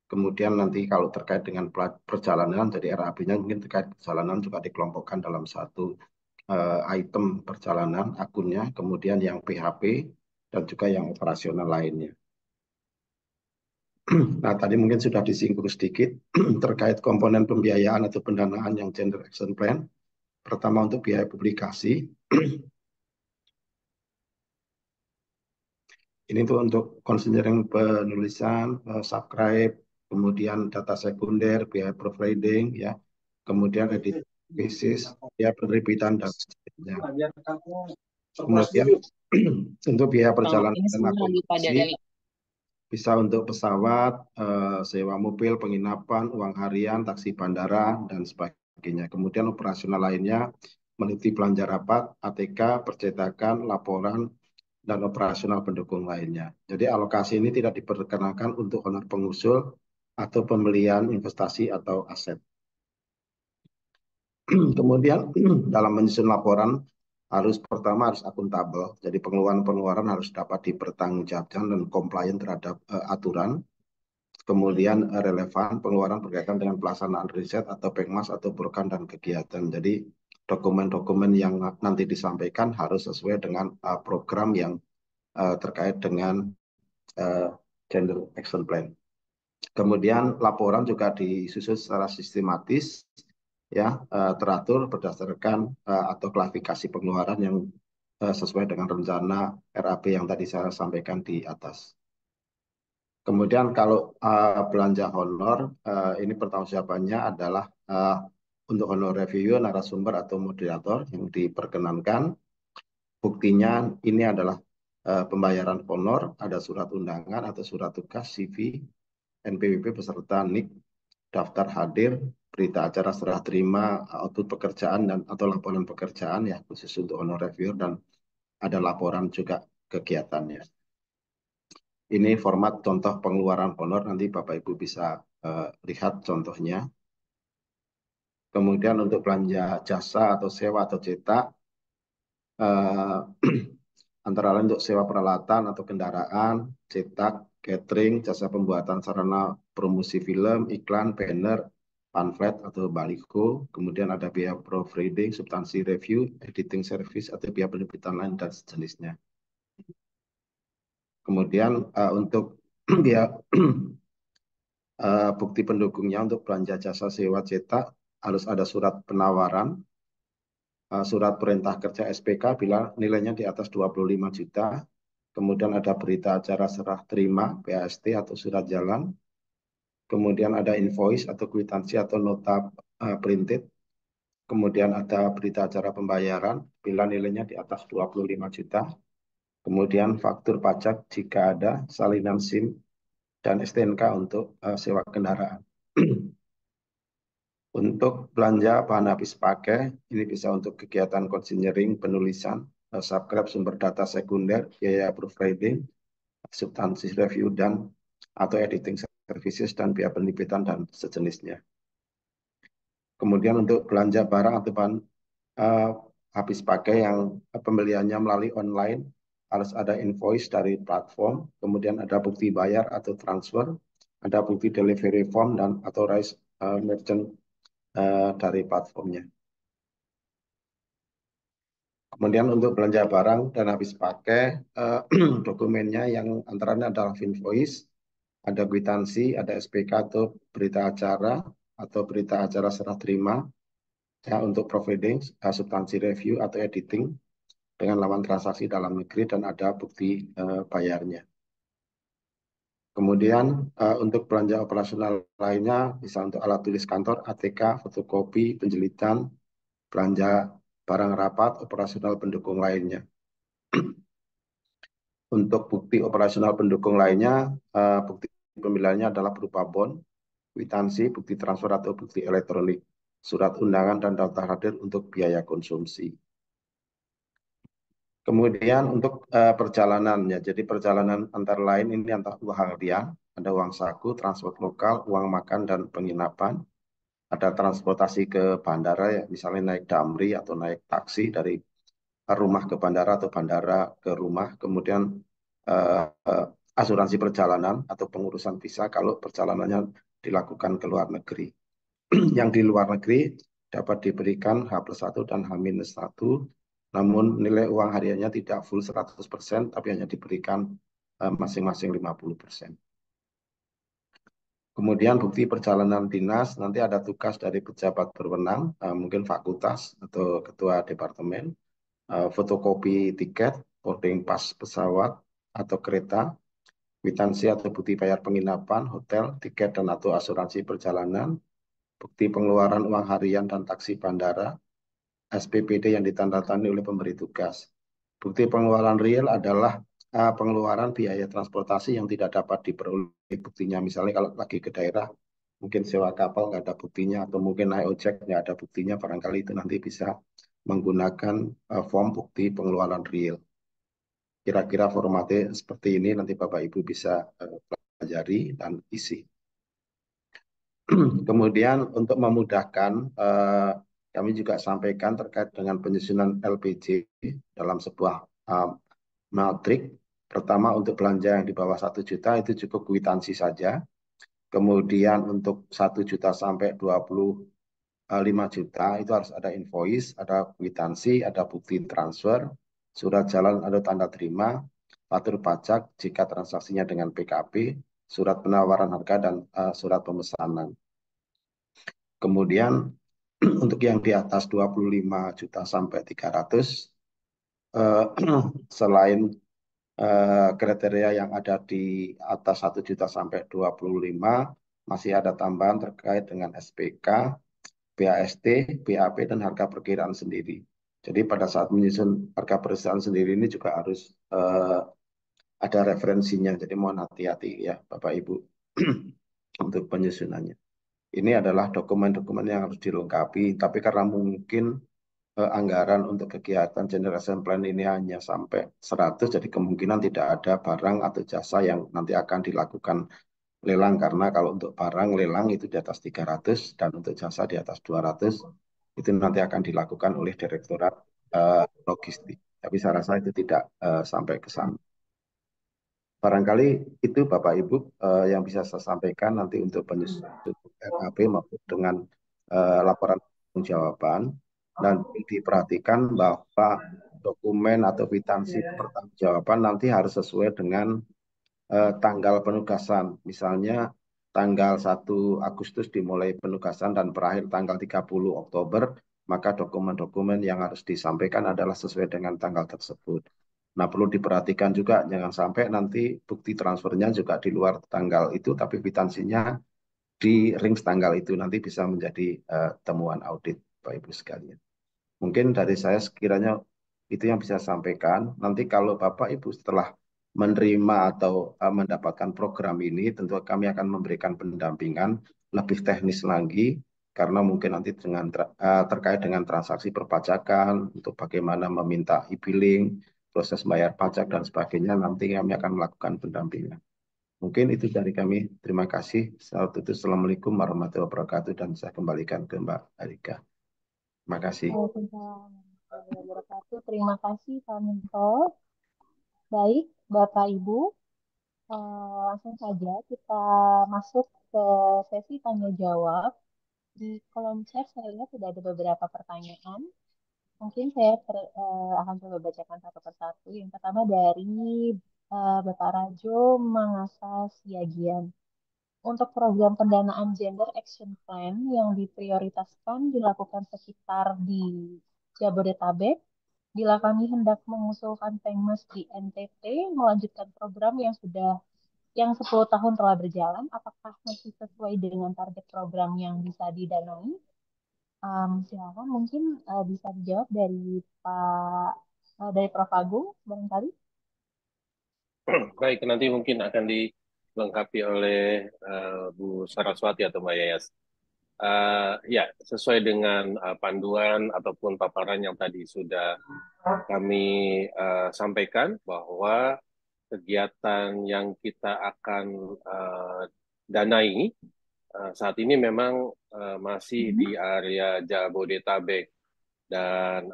Kemudian nanti kalau terkait dengan perjalanan, jadi RAB-nya mungkin terkait perjalanan juga dikelompokkan dalam satu item perjalanan, akunnya, kemudian yang PHP, dan juga yang operasional lainnya. Nah, tadi mungkin sudah disinggung sedikit terkait komponen pembiayaan atau pendanaan yang Gender Action Plan. Pertama untuk biaya publikasi. Ini tuh untuk considering penulisan, subscribe, kemudian data sekunder, biaya proofreading, ya, kemudian edit thesis, biaya penerbitan dan sebagainya. Kemudian untuk biaya perjalanan Ini dan semua lagi pada akomodasi bisa untuk pesawat, sewa mobil, penginapan, uang harian, taksi bandara, dan sebagainya. Kemudian operasional lainnya meliputi belanja rapat, ATK, percetakan, laporan, dan operasional pendukung lainnya. Jadi alokasi ini tidak diperkenakan untuk honor pengusul atau pembelian investasi atau aset. Kemudian dalam menyusun laporan pertama harus akuntabel. Jadi pengeluaran-pengeluaran harus dapat dipertanggungjawabkan dan komplain terhadap aturan. Kemudian relevan pengeluaran berkaitan dengan pelaksanaan riset atau pengmas atau program dan kegiatan. Jadi dokumen-dokumen yang nanti disampaikan harus sesuai dengan program yang terkait dengan Gender Action Plan. Kemudian laporan juga disusun secara sistematis, ya, teratur berdasarkan atau klasifikasi pengeluaran yang sesuai dengan rencana RAP yang tadi saya sampaikan di atas. Kemudian kalau belanja honor, ini pertanggungjawabannya adalah untuk honor review, narasumber atau moderator yang diperkenankan. Buktinya ini adalah pembayaran honor, ada surat undangan atau surat tugas, CV, NPWP beserta NIK, daftar hadir, berita acara serah terima, output pekerjaan dan atau laporan pekerjaan, ya, khusus untuk honor reviewer, dan ada laporan juga kegiatannya. Ini format contoh pengeluaran honor, nanti Bapak Ibu bisa lihat contohnya. Kemudian untuk belanja jasa atau sewa atau cetak, antara lain untuk sewa peralatan atau kendaraan, cetak, catering, jasa pembuatan sarana promosi film, iklan, banner, pamflet atau baliho, kemudian ada biaya proofreading, substansi review, editing service atau biaya penerbitan lain dan sejenisnya. Kemudian untuk biaya bukti pendukungnya untuk belanja jasa sewa cetak harus ada surat penawaran, surat perintah kerja SPK bila nilainya di atas 25 juta, kemudian ada berita acara serah terima PAST atau surat jalan, kemudian ada invoice atau kwitansi atau nota printed, kemudian ada berita acara pembayaran bila nilainya di atas 25 juta, kemudian faktur pajak jika ada, salinan SIM, dan STNK untuk sewa kendaraan. Untuk belanja bahan habis pakai, ini bisa untuk kegiatan considering, penulisan, subscribe sumber data sekunder, biaya proofreading, substansi review, dan atau editing services, dan biaya penerbitan dan sejenisnya. Kemudian untuk belanja barang atau bahan habis pakai yang pembeliannya melalui online, harus ada invoice dari platform, kemudian ada bukti bayar atau transfer, ada bukti delivery form dan authorized merchant dari platformnya. Kemudian untuk belanja barang dan habis pakai, dokumennya yang antaranya adalah invoice, ada kwitansi, ada SPK atau berita acara serah terima, ya, untuk providing, substansi review atau editing dengan laman transaksi dalam negeri, dan ada bukti bayarnya. Kemudian untuk belanja operasional lainnya bisa untuk alat tulis kantor, ATK, fotokopi, penjelitan, belanja barang rapat, operasional pendukung lainnya. Untuk bukti operasional pendukung lainnya, bukti pembeliannya adalah berupa bond, kwitansi, bukti transfer atau bukti elektronik, surat undangan, dan daftar hadir untuk biaya konsumsi. Kemudian untuk perjalanannya, jadi perjalanan antara lain ini antara uang harian, ada uang saku, transport lokal, uang makan, dan penginapan. Ada transportasi ke bandara, ya, misalnya naik damri atau naik taksi dari rumah ke bandara atau bandara ke rumah. Kemudian asuransi perjalanan atau pengurusan visa kalau perjalanannya dilakukan ke luar negeri. Yang di luar negeri dapat diberikan H+1 dan H-1, namun nilai uang hariannya tidak full 100%, tapi hanya diberikan masing-masing 50%. Kemudian bukti perjalanan dinas, nanti ada tugas dari pejabat berwenang, mungkin fakultas atau ketua departemen, fotokopi tiket, boarding pass pesawat atau kereta, kwitansi atau bukti bayar penginapan, hotel, tiket dan atau asuransi perjalanan, bukti pengeluaran uang harian dan taksi bandara, SPPD yang ditandatangani oleh pemberi tugas. Bukti pengeluaran real adalah pengeluaran biaya transportasi yang tidak dapat diperoleh buktinya. Misalnya kalau lagi ke daerah, mungkin sewa kapal nggak ada buktinya, atau mungkin naik ojek nggak ada buktinya, barangkali itu nanti bisa menggunakan form bukti pengeluaran real. Kira-kira formatnya seperti ini, nanti Bapak Ibu bisa pelajari dan isi. Kemudian untuk memudahkan, kami juga sampaikan terkait dengan penyusunan LPJ dalam sebuah matrik. Pertama, untuk belanja yang di bawah 1 juta itu cukup kwitansi saja. Kemudian untuk 1 juta sampai 25 juta itu harus ada invoice, ada kwitansi, ada bukti transfer, surat jalan atau tanda terima, fatur pajak jika transaksinya dengan PKP, surat penawaran harga, dan surat pemesanan. Kemudian untuk yang di atas 25 juta sampai 300, selain kriteria yang ada di atas 1 juta sampai 25, masih ada tambahan terkait dengan SPK, BAST, BAP, dan harga perkiraan sendiri. Jadi pada saat menyusun harga perkiraan sendiri ini juga harus ada referensinya. Jadi mohon hati-hati ya Bapak Ibu untuk penyusunannya. Ini adalah dokumen-dokumen yang harus dilengkapi, tapi karena mungkin anggaran untuk kegiatan generation plan ini hanya sampai 100, jadi kemungkinan tidak ada barang atau jasa yang nanti akan dilakukan lelang, karena kalau untuk barang lelang itu di atas 300 dan untuk jasa di atas 200, itu nanti akan dilakukan oleh Direktorat Logistik. Tapi saya rasa itu tidak sampai ke sana. Barangkali itu Bapak Ibu yang bisa saya sampaikan nanti untuk penyusun RAP maupun dengan laporan jawaban, dan diperhatikan bahwa dokumen atau kwitansi pertanggungjawaban nanti harus sesuai dengan tanggal penugasan. Misalnya tanggal 1 Agustus dimulai penugasan dan berakhir tanggal 30 Oktober, maka dokumen-dokumen yang harus disampaikan adalah sesuai dengan tanggal tersebut. Nah, perlu diperhatikan juga jangan sampai nanti bukti transfernya juga di luar tanggal itu, tapi kwitansinya di ring tanggal itu, nanti bisa menjadi temuan audit Bapak Ibu sekalian. Mungkin dari saya sekiranya itu yang bisa saya sampaikan. Nanti kalau Bapak Ibu setelah menerima atau mendapatkan program ini, tentu kami akan memberikan pendampingan lebih teknis lagi, karena mungkin nanti dengan terkait dengan transaksi perpajakan, untuk bagaimana meminta e-billing, proses bayar pajak dan sebagainya, nanti kami akan melakukan pendampingan. Mungkin itu dari kami. Terima kasih. Assalamualaikum warahmatullahi wabarakatuh, dan saya kembalikan ke Mbak Arika. Terima kasih. Waalaikumsalam warahmatullahi wabarakatuh. Terima kasih Pak Minto. Baik, Bapak Ibu, langsung saja kita masuk ke sesi tanya jawab. Di kolom chat saya lihat sudah ada beberapa pertanyaan. Mungkin saya akan coba bacakan satu persatu. Yang pertama dari Bapak Rajo Mangasa Siagian. Untuk program pendanaan Gender Action Plan yang diprioritaskan dilakukan sekitar di Jabodetabek, bila kami hendak mengusulkan Pengmas di NTT melanjutkan program yang 10 tahun telah berjalan, apakah masih sesuai dengan target program yang bisa didanai? Silakan mungkin bisa dijawab dari dari Prof. Agung barangkali. Baik, nanti mungkin akan dilengkapi oleh Bu Saraswati atau Mbak Yayas. Ya, sesuai dengan panduan ataupun paparan yang tadi sudah kami sampaikan, bahwa kegiatan yang kita akan danai saat ini memang masih di area Jabodetabek, dan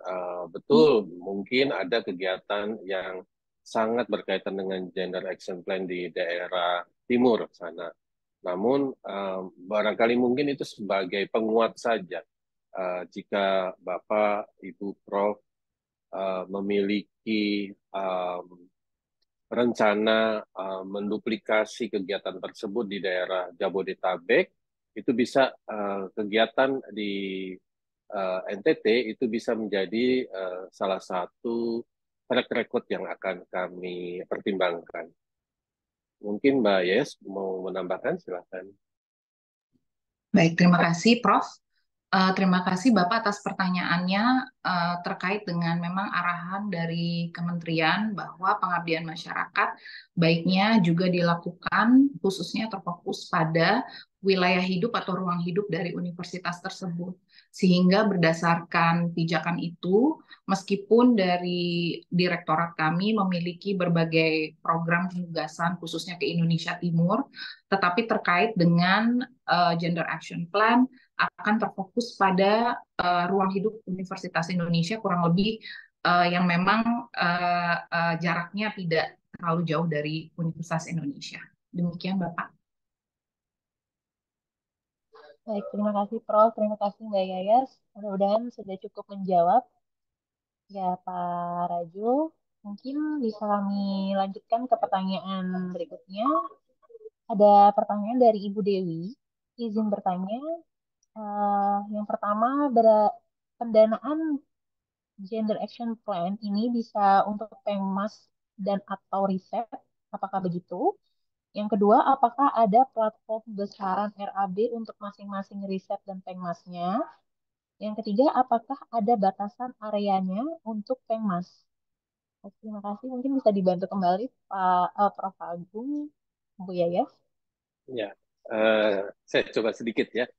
betul mungkin ada kegiatan yang sangat berkaitan dengan Gender Action Plan di daerah timur sana. Namun barangkali mungkin itu sebagai penguat saja jika Bapak, Ibu, Prof memiliki rencana menduplikasi kegiatan tersebut di daerah Jabodetabek, itu bisa kegiatan di NTT itu bisa menjadi salah satu track record yang akan kami pertimbangkan. Mungkin Mbak Yes mau menambahkan, silakan. Baik, terima kasih Prof. Terima kasih Bapak atas pertanyaannya terkait dengan memang arahan dari kementerian bahwa pengabdian masyarakat baiknya juga dilakukan khususnya terfokus pada wilayah hidup atau ruang hidup dari universitas tersebut. Sehingga berdasarkan pijakan itu, meskipun dari direktorat kami memiliki berbagai program penugasan khususnya ke Indonesia Timur, tetapi terkait dengan Gender Action Plan akan terfokus pada ruang hidup Universitas Indonesia kurang lebih yang memang jaraknya tidak terlalu jauh dari Universitas Indonesia. Demikian Bapak. Baik, terima kasih Prof. Terima kasih Mbak Yayas. Mudah-mudahan sudah cukup menjawab. Ya, Pak Raju, mungkin bisa kami lanjutkan ke pertanyaan berikutnya. Ada pertanyaan dari Ibu Dewi. Izin bertanya, yang pertama, pendanaan Gender Action Plan ini bisa untuk Pengmas dan atau riset, apakah begitu? Yang kedua, apakah ada platform besaran RAB untuk masing-masing riset dan Pengmasnya? Yang ketiga, apakah ada batasan areanya untuk Pengmas? Terima kasih. Mungkin bisa dibantu kembali Pak Prof. Agung, Bu Yayas. Ya, saya coba sedikit ya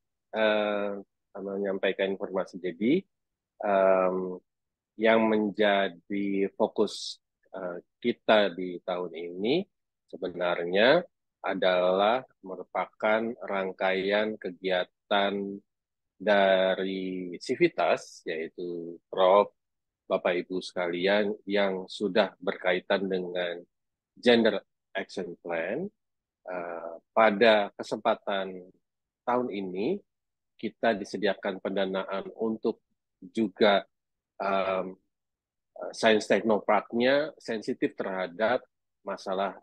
menyampaikan informasi. Jadi, yang menjadi fokus kita di tahun ini sebenarnya adalah merupakan rangkaian kegiatan dari Civitas, yaitu Prof, Bapak Ibu sekalian, yang sudah berkaitan dengan Gender Action Plan. Pada kesempatan tahun ini, kita disediakan pendanaan untuk juga Sains Teknoparknya sensitif terhadap masalah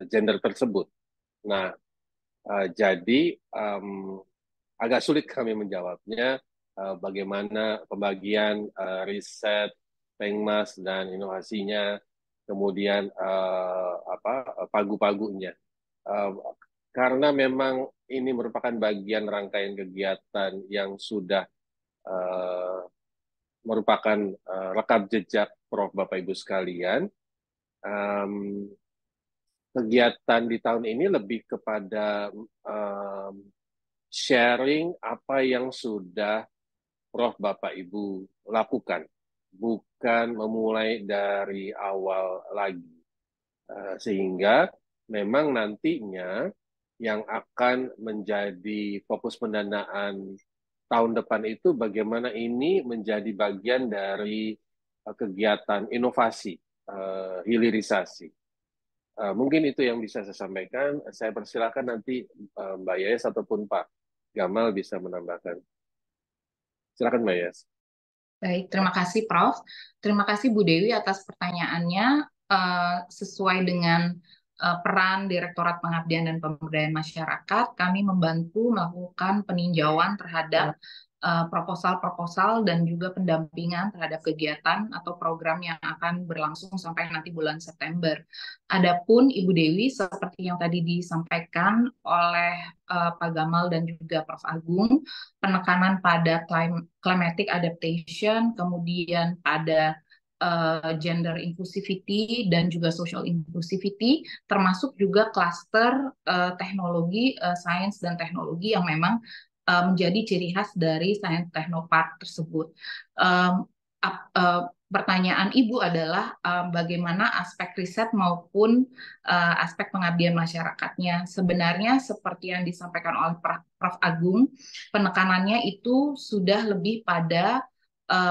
gender tersebut. Nah, jadi agak sulit kami menjawabnya bagaimana pembagian riset, Pengmas dan inovasinya, kemudian pagu-pagunya. Karena memang ini merupakan bagian rangkaian kegiatan yang sudah merupakan rekam jejak Prof. Bapak Ibu sekalian. Kegiatan di tahun ini lebih kepada sharing apa yang sudah Prof. Bapak Ibu lakukan, bukan memulai dari awal lagi. Sehingga memang nantinya yang akan menjadi fokus pendanaan tahun depan itu bagaimana ini menjadi bagian dari kegiatan inovasi, hilirisasi. Mungkin itu yang bisa saya sampaikan. Saya persilakan nanti Mbak Yayas ataupun Pak Gamal bisa menambahkan. Silakan Mbak Yayas. Baik, terima kasih Prof. Terima kasih Bu Dewi atas pertanyaannya. Sesuai dengan peran Direktorat Pengabdian dan Pemberdayaan Masyarakat, kami membantu melakukan peninjauan terhadap proposal-proposal dan juga pendampingan terhadap kegiatan atau program yang akan berlangsung sampai nanti bulan September. Adapun Ibu Dewi, seperti yang tadi disampaikan oleh Pak Gamal dan juga Prof. Agung, penekanan pada climatic adaptation, kemudian pada gender inclusivity dan juga social inclusivity, termasuk juga klaster teknologi, sains dan teknologi yang memang menjadi ciri khas dari Sains Teknopark tersebut. Pertanyaan Ibu adalah bagaimana aspek riset maupun aspek pengabdian masyarakatnya. Sebenarnya seperti yang disampaikan oleh Prof. Agung, penekanannya itu sudah lebih pada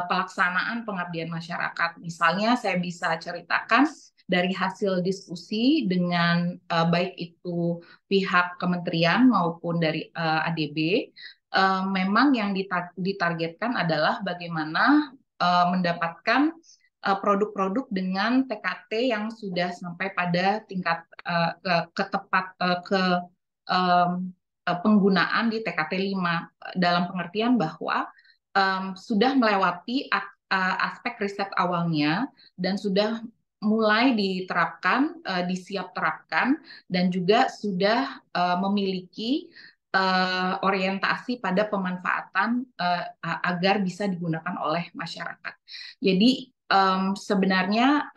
pelaksanaan pengabdian masyarakat. Misalnya saya bisa ceritakan dari hasil diskusi dengan baik itu pihak kementerian maupun dari ADB, memang yang ditargetkan adalah bagaimana mendapatkan produk-produk dengan TKT yang sudah sampai pada tingkat penggunaan di TKT 5 dalam pengertian bahwa sudah melewati aspek riset awalnya dan sudah mulai diterapkan, disiap terapkan, dan juga sudah memiliki orientasi pada pemanfaatan agar bisa digunakan oleh masyarakat. Jadi sebenarnya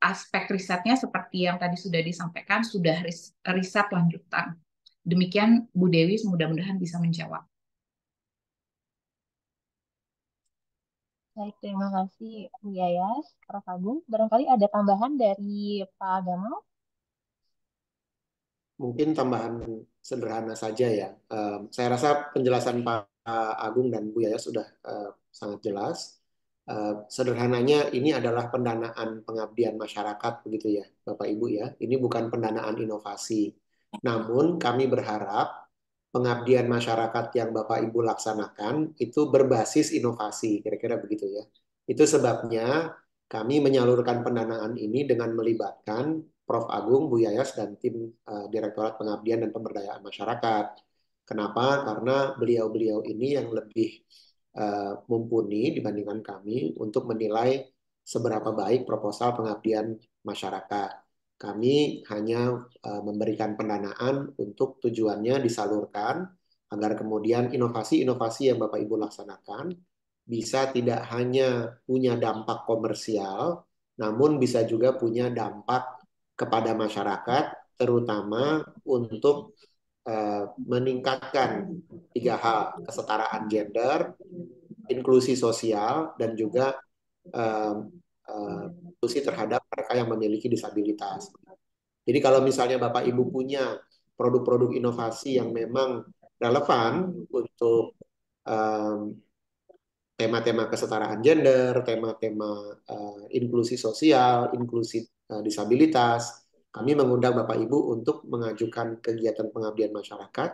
aspek risetnya seperti yang tadi sudah disampaikan, sudah riset lanjutan. Demikian Bu Dewi, mudah-mudahan bisa menjawab. Baik, terima kasih Bu Yayas, Prof. Agung. Barangkali ada tambahan dari Pak Gamal? Mungkin tambahan sederhana saja ya. Saya rasa penjelasan Pak Agung dan Bu Yaya sudah sangat jelas. Sederhananya ini adalah pendanaan pengabdian masyarakat begitu ya, Bapak Ibu ya. Ini bukan pendanaan inovasi. Namun kami berharap pengabdian masyarakat yang Bapak Ibu laksanakan itu berbasis inovasi, kira-kira begitu ya. Itu sebabnya kami menyalurkan pendanaan ini dengan melibatkan Prof. Agung, Bu Yayas, dan tim Direktorat Pengabdian dan Pemberdayaan Masyarakat. Kenapa? Karena beliau-beliau ini yang lebih mumpuni dibandingkan kami untuk menilai seberapa baik proposal pengabdian masyarakat. Kami hanya memberikan pendanaan untuk tujuannya disalurkan agar kemudian inovasi-inovasi yang Bapak Ibu laksanakan bisa tidak hanya punya dampak komersial, namun bisa juga punya dampak kepada masyarakat, terutama untuk meningkatkan 3 hal: kesetaraan gender, inklusi sosial, dan juga inklusi terhadap mereka yang memiliki disabilitas. Jadi kalau misalnya Bapak Ibu punya produk-produk inovasi yang memang relevan untuk tema-tema kesetaraan gender, tema-tema inklusi sosial, inklusi disabilitas, kami mengundang Bapak Ibu untuk mengajukan kegiatan pengabdian masyarakat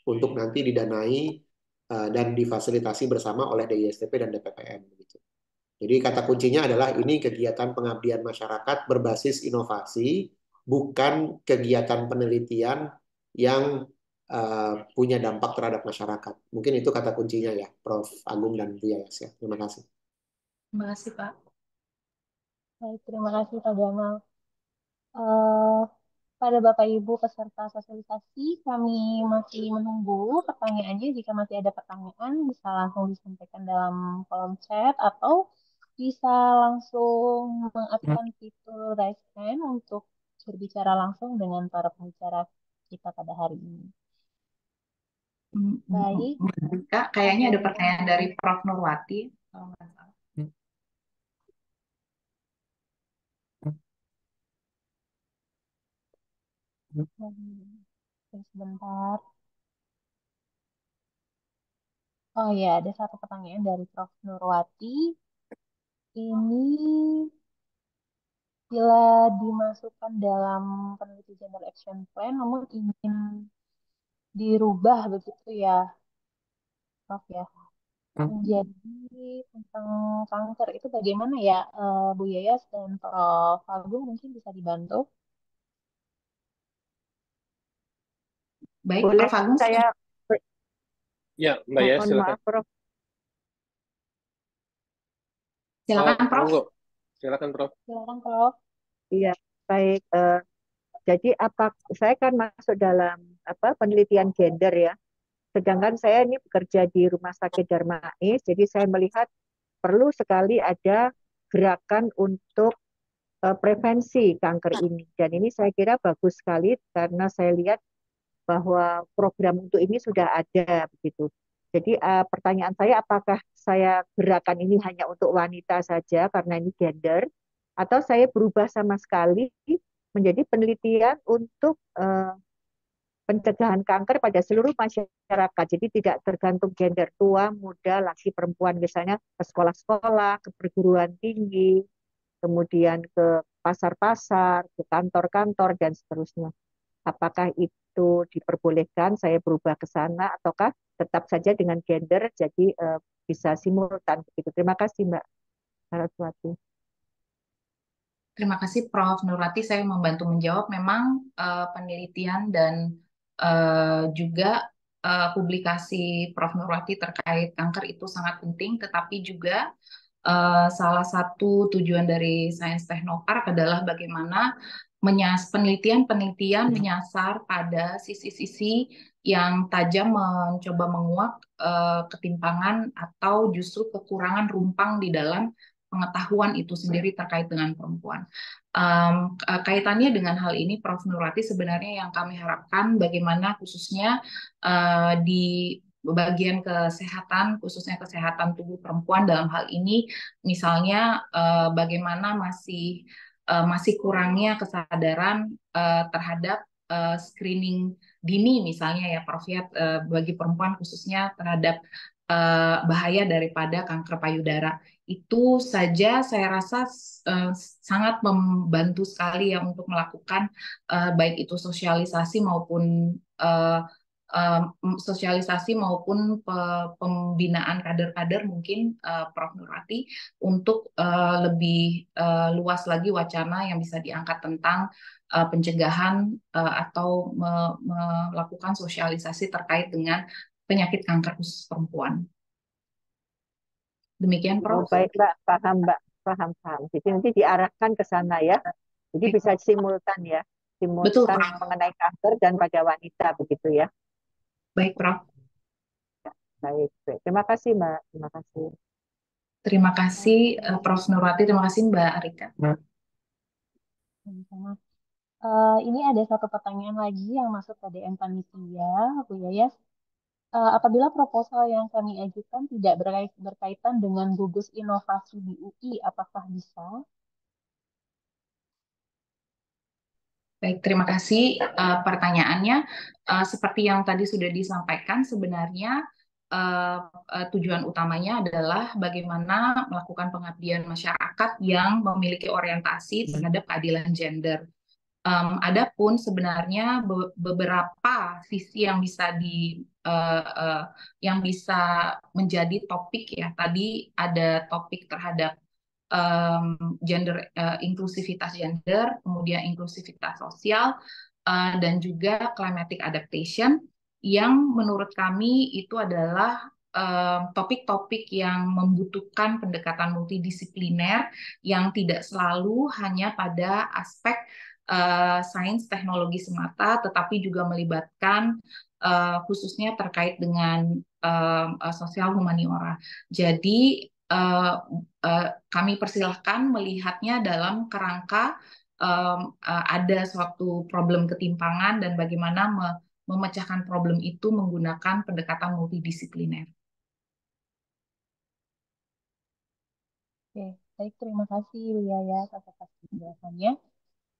untuk nanti didanai dan difasilitasi bersama oleh DISTP dan DPPM. Jadi kata kuncinya adalah ini kegiatan pengabdian masyarakat berbasis inovasi, bukan kegiatan penelitian yang punya dampak terhadap masyarakat. Mungkin itu kata kuncinya ya, Prof. Agung dan Bu Yayas ya. Terima kasih. Terima kasih, Pak. Baik, terima kasih Pak Gamal. Eh, pada Bapak Ibu peserta sosialisasi, kami masih menunggu pertanyaannya. Jika masih ada pertanyaan, bisa langsung disampaikan dalam kolom chat atau bisa langsung mengaktifkan fitur raise hand untuk berbicara langsung dengan para pembicara kita pada hari ini. Baik, Kak, kayaknya ada pertanyaan dari Prof. Nurwati. Kalau nggak salah. sebentar. Oh ya, ada satu pertanyaan dari Prof. Nurwati. Ini bila dimasukkan dalam peneliti gender action plan, namun ingin dirubah begitu ya, Prof ya, menjadi tentang kanker itu bagaimana ya, Bu Yayas dan Prof. Agung mungkin bisa dibantu. Baik, Boleh Prof. Agung. saya Ya, Mbak ya, mohon silakan. maaf, Prof. Silakan, Prof. Monggo. Silakan, Prof. Silakan, Prof. Iya, baik. Jadi saya kan masuk dalam penelitian gender ya. Sedangkan saya ini bekerja di Rumah Sakit Darmais, jadi saya melihat perlu sekali ada gerakan untuk prevensi kanker ini. Dan ini saya kira bagus sekali karena saya lihat bahwa program untuk ini sudah ada begitu. Jadi pertanyaan saya, apakah saya gerakan ini hanya untuk wanita saja karena ini gender, atau saya berubah sama sekali menjadi penelitian untuk pencegahan kanker pada seluruh masyarakat. Jadi tidak tergantung gender, tua, muda, laki, perempuan, misalnya ke sekolah-sekolah, ke perguruan tinggi, kemudian ke pasar-pasar, ke kantor-kantor, dan seterusnya. Apakah itu diperbolehkan saya berubah ke sana, ataukah tetap saja dengan gender, jadi bisa simultan begitu. Terima kasih Mbak Saraswati. Terima kasih Prof. Nurwati, saya membantu menjawab. Memang penelitian dan juga publikasi Prof. Nurwati terkait kanker itu sangat penting, tetapi juga salah satu tujuan dari Sains Teknopark adalah bagaimana penelitian-penelitian menyasar pada sisi-sisi yang tajam mencoba menguak ketimpangan atau justru kekurangan rumpang di dalam pengetahuan itu sendiri terkait dengan perempuan. Kaitannya dengan hal ini, Prof. Nurwati, sebenarnya yang kami harapkan bagaimana khususnya di bagian kesehatan, khususnya kesehatan tubuh perempuan dalam hal ini, misalnya bagaimana masih kurangnya kesadaran terhadap screening dini, misalnya ya, Prof. Ya, bagi perempuan khususnya terhadap bahaya daripada kanker payudara. Itu saja saya rasa sangat membantu sekali ya untuk melakukan baik itu uh, sosialisasi maupun pembinaan kader-kader mungkin Prof. Nurwati untuk lebih luas lagi wacana yang bisa diangkat tentang pencegahan atau melakukan sosialisasi terkait dengan penyakit kanker khusus perempuan. Demikian, Oh, Prof. baik Mbak, paham Mbak, paham. Jadi nanti diarahkan ke sana ya. Jadi bisa simultan ya, Betul, simultan Prof. mengenai kanker dan pada wanita begitu ya. Baik, Prof. Baik. Terima kasih Mbak, terima kasih. Terima kasih, Prof. Nurwati. Terima kasih, Mbak Arika. Sama-sama. Ini ada satu pertanyaan lagi yang masuk ke DM panitia, Bu Yayas. Apabila proposal yang kami ajukan tidak berkaitan dengan gugus inovasi di UI, apakah bisa? Baik, terima kasih pertanyaannya. Seperti yang tadi sudah disampaikan, sebenarnya tujuan utamanya adalah bagaimana melakukan pengabdian masyarakat yang memiliki orientasi terhadap keadilan gender. Adapun sebenarnya beberapa sisi yang bisa menjadi topik ya. Tadi ada topik terhadap inklusivitas gender, kemudian inklusivitas sosial, dan juga climatic adaptation, yang menurut kami itu adalah topik-topik yang membutuhkan pendekatan multidisipliner yang tidak selalu hanya pada aspek sains teknologi semata, tetapi juga melibatkan khususnya terkait dengan sosial humaniora. Jadi kami persilahkan melihatnya dalam kerangka ada suatu problem ketimpangan dan bagaimana memecahkan problem itu menggunakan pendekatan multidisipliner. Oke, baik, terima kasih Wiyaya atas penjelasannya.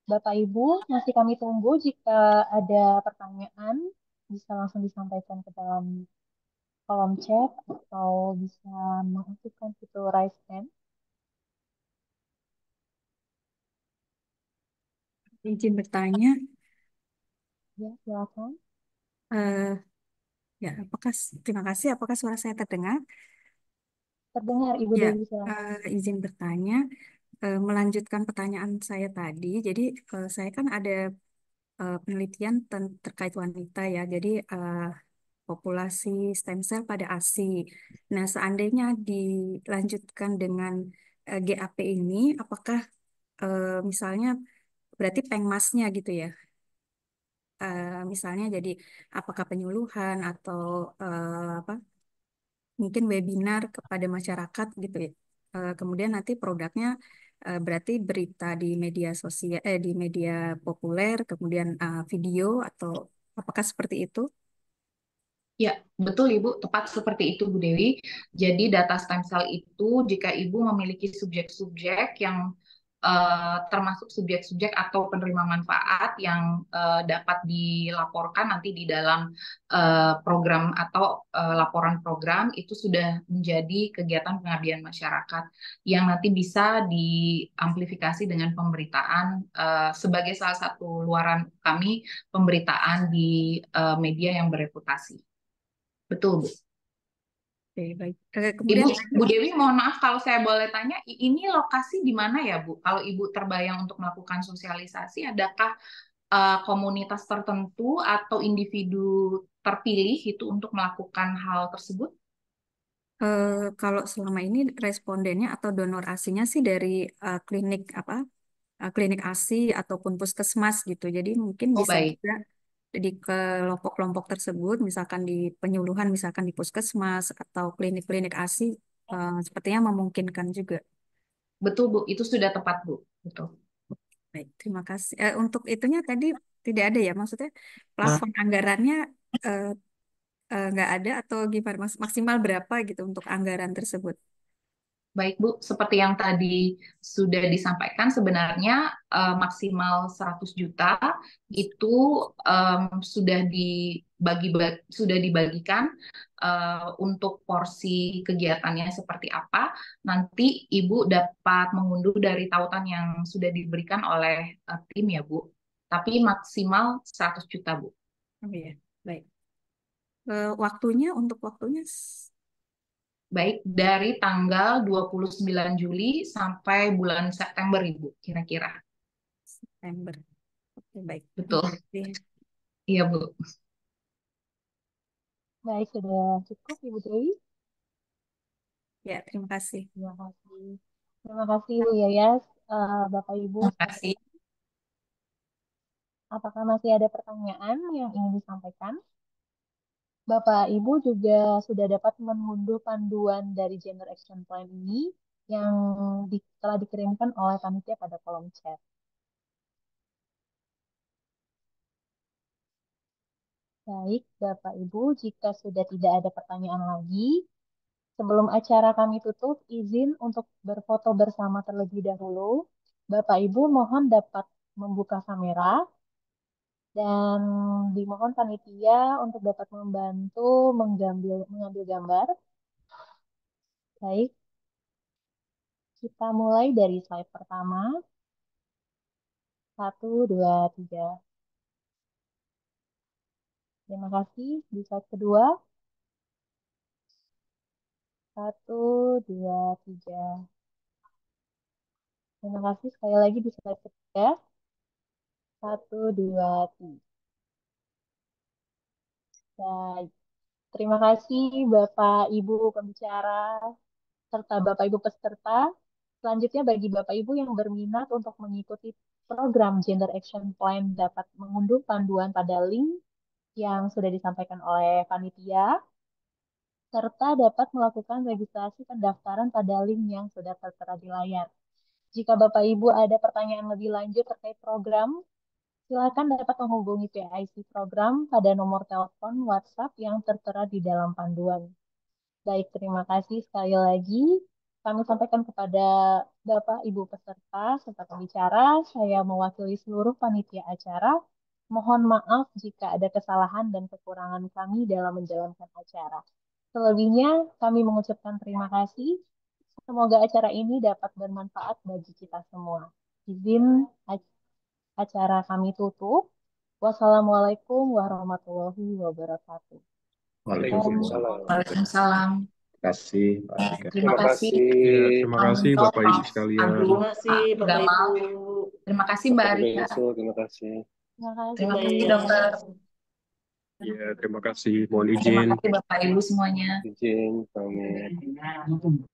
Bapak Ibu, masih kami tunggu jika ada pertanyaan, bisa langsung disampaikan ke dalam kolom chat atau bisa mengaktifkan fitur raise hand. Izin bertanya, Ya, silakan. eh, ya, terima kasih. Apakah suara saya terdengar? Terdengar Ibu Ya, Dewi, silakan. izin bertanya, melanjutkan pertanyaan saya tadi. Jadi, saya kan ada penelitian terkait wanita ya. Jadi, populasi stem cell pada ASI. Nah, seandainya dilanjutkan dengan GAP ini, apakah misalnya berarti pengmasnya gitu ya? Misalnya jadi apakah penyuluhan atau apa mungkin webinar kepada masyarakat gitu ya. Kemudian nanti produknya berarti berita di media sosial di media populer, kemudian video atau apakah seperti itu? Ya, betul Ibu, tepat seperti itu Bu Dewi. Jadi data stem cell itu jika Ibu memiliki subjek-subjek yang termasuk subjek-subjek atau penerima manfaat yang dapat dilaporkan nanti di dalam program atau laporan program, itu sudah menjadi kegiatan pengabdian masyarakat yang nanti bisa diamplifikasi dengan pemberitaan sebagai salah satu luaran kami, pemberitaan di media yang bereputasi. Betul, Bu. Oke, baik. Ibu, Kemudian Bu Dewi, mohon maaf kalau saya boleh tanya, ini lokasi di mana ya, Bu? Kalau Ibu terbayang untuk melakukan sosialisasi, adakah komunitas tertentu atau individu terpilih itu untuk melakukan hal tersebut? kalau selama ini respondennya atau donor ASI-nya sih dari klinik apa klinik ASI ataupun puskesmas gitu. Jadi mungkin Oh, bisa baik. juga di kelompok-kelompok tersebut, misalkan di penyuluhan, misalkan di puskesmas atau klinik-klinik ASI, sepertinya memungkinkan juga. Betul, Bu. Itu sudah tepat, Bu. Betul. Baik, terima kasih. Untuk itunya tadi tidak ada ya, maksudnya plafon anggarannya eh, nggak ada atau gimana? Maksimal berapa gitu untuk anggaran tersebut? Baik, Bu. Seperti yang tadi sudah disampaikan, sebenarnya maksimal 100 juta itu sudah dibagikan untuk porsi kegiatannya seperti apa. Nanti Ibu dapat mengunduh dari tautan yang sudah diberikan oleh tim ya, Bu. Tapi maksimal 100 juta, Bu. Oh iya, baik. Waktunya untuk waktunya Baik, dari tanggal 29 Juli sampai bulan September, Ibu, kira-kira. September. Oke, baik. Terima Betul. kasih. Iya, Bu. Baik, sudah cukup Ibu Dewi. Ya, terima kasih. Terima kasih. Terima kasih Ibu Yayas, Bapak Ibu. Terima kasih. Apakah masih ada pertanyaan yang ingin disampaikan? Bapak Ibu juga sudah dapat mengunduh panduan dari Gender Action Plan ini yang telah dikirimkan oleh panitia pada kolom chat. Baik, Bapak Ibu, jika sudah tidak ada pertanyaan lagi, sebelum acara kami tutup, izin untuk berfoto bersama terlebih dahulu. Bapak Ibu mohon dapat membuka kamera dan dimohon panitia untuk dapat membantu mengambil gambar. Baik, kita mulai dari slide pertama. 1, 2, 3. Terima kasih. Di slide kedua. 1, 2, 3. Terima kasih sekali lagi di slide ketiga. 1, 2, 3. Baik. Terima kasih Bapak Ibu pembicara serta Bapak Ibu peserta. Selanjutnya bagi Bapak Ibu yang berminat untuk mengikuti program Gender Action Plan dapat mengunduh panduan pada link yang sudah disampaikan oleh panitia serta dapat melakukan registrasi pendaftaran pada link yang sudah tertera di layar. Jika Bapak Ibu ada pertanyaan lebih lanjut terkait program, silakan dapat menghubungi PIC program pada nomor telepon WhatsApp yang tertera di dalam panduan. Baik, terima kasih sekali lagi. Kami sampaikan kepada Bapak Ibu peserta serta pembicara, saya mewakili seluruh panitia acara. Mohon maaf jika ada kesalahan dan kekurangan kami dalam menjalankan acara. Selebihnya, kami mengucapkan terima kasih. Semoga acara ini dapat bermanfaat bagi kita semua. Izin acara kami tutup. Wassalamualaikum warahmatullahi wabarakatuh. Waalaikumsalam. Waalaikumsalam. Terima kasih, Pak Tika. Terima Terima kasih. kasih. Ya, terima kasih Anto, Bapak Ibu Prof. sekalian. Agung, Terima kasih Pak Bapak Gamal. Ibu. Terima kasih Mbak Dr. Rika. Benso, terima kasih. Terima kasih. Terima kasih Iya. dokter. Ya, terima kasih. Mohon Terima izin. kasih Bapak Ibu semuanya. Izin kami.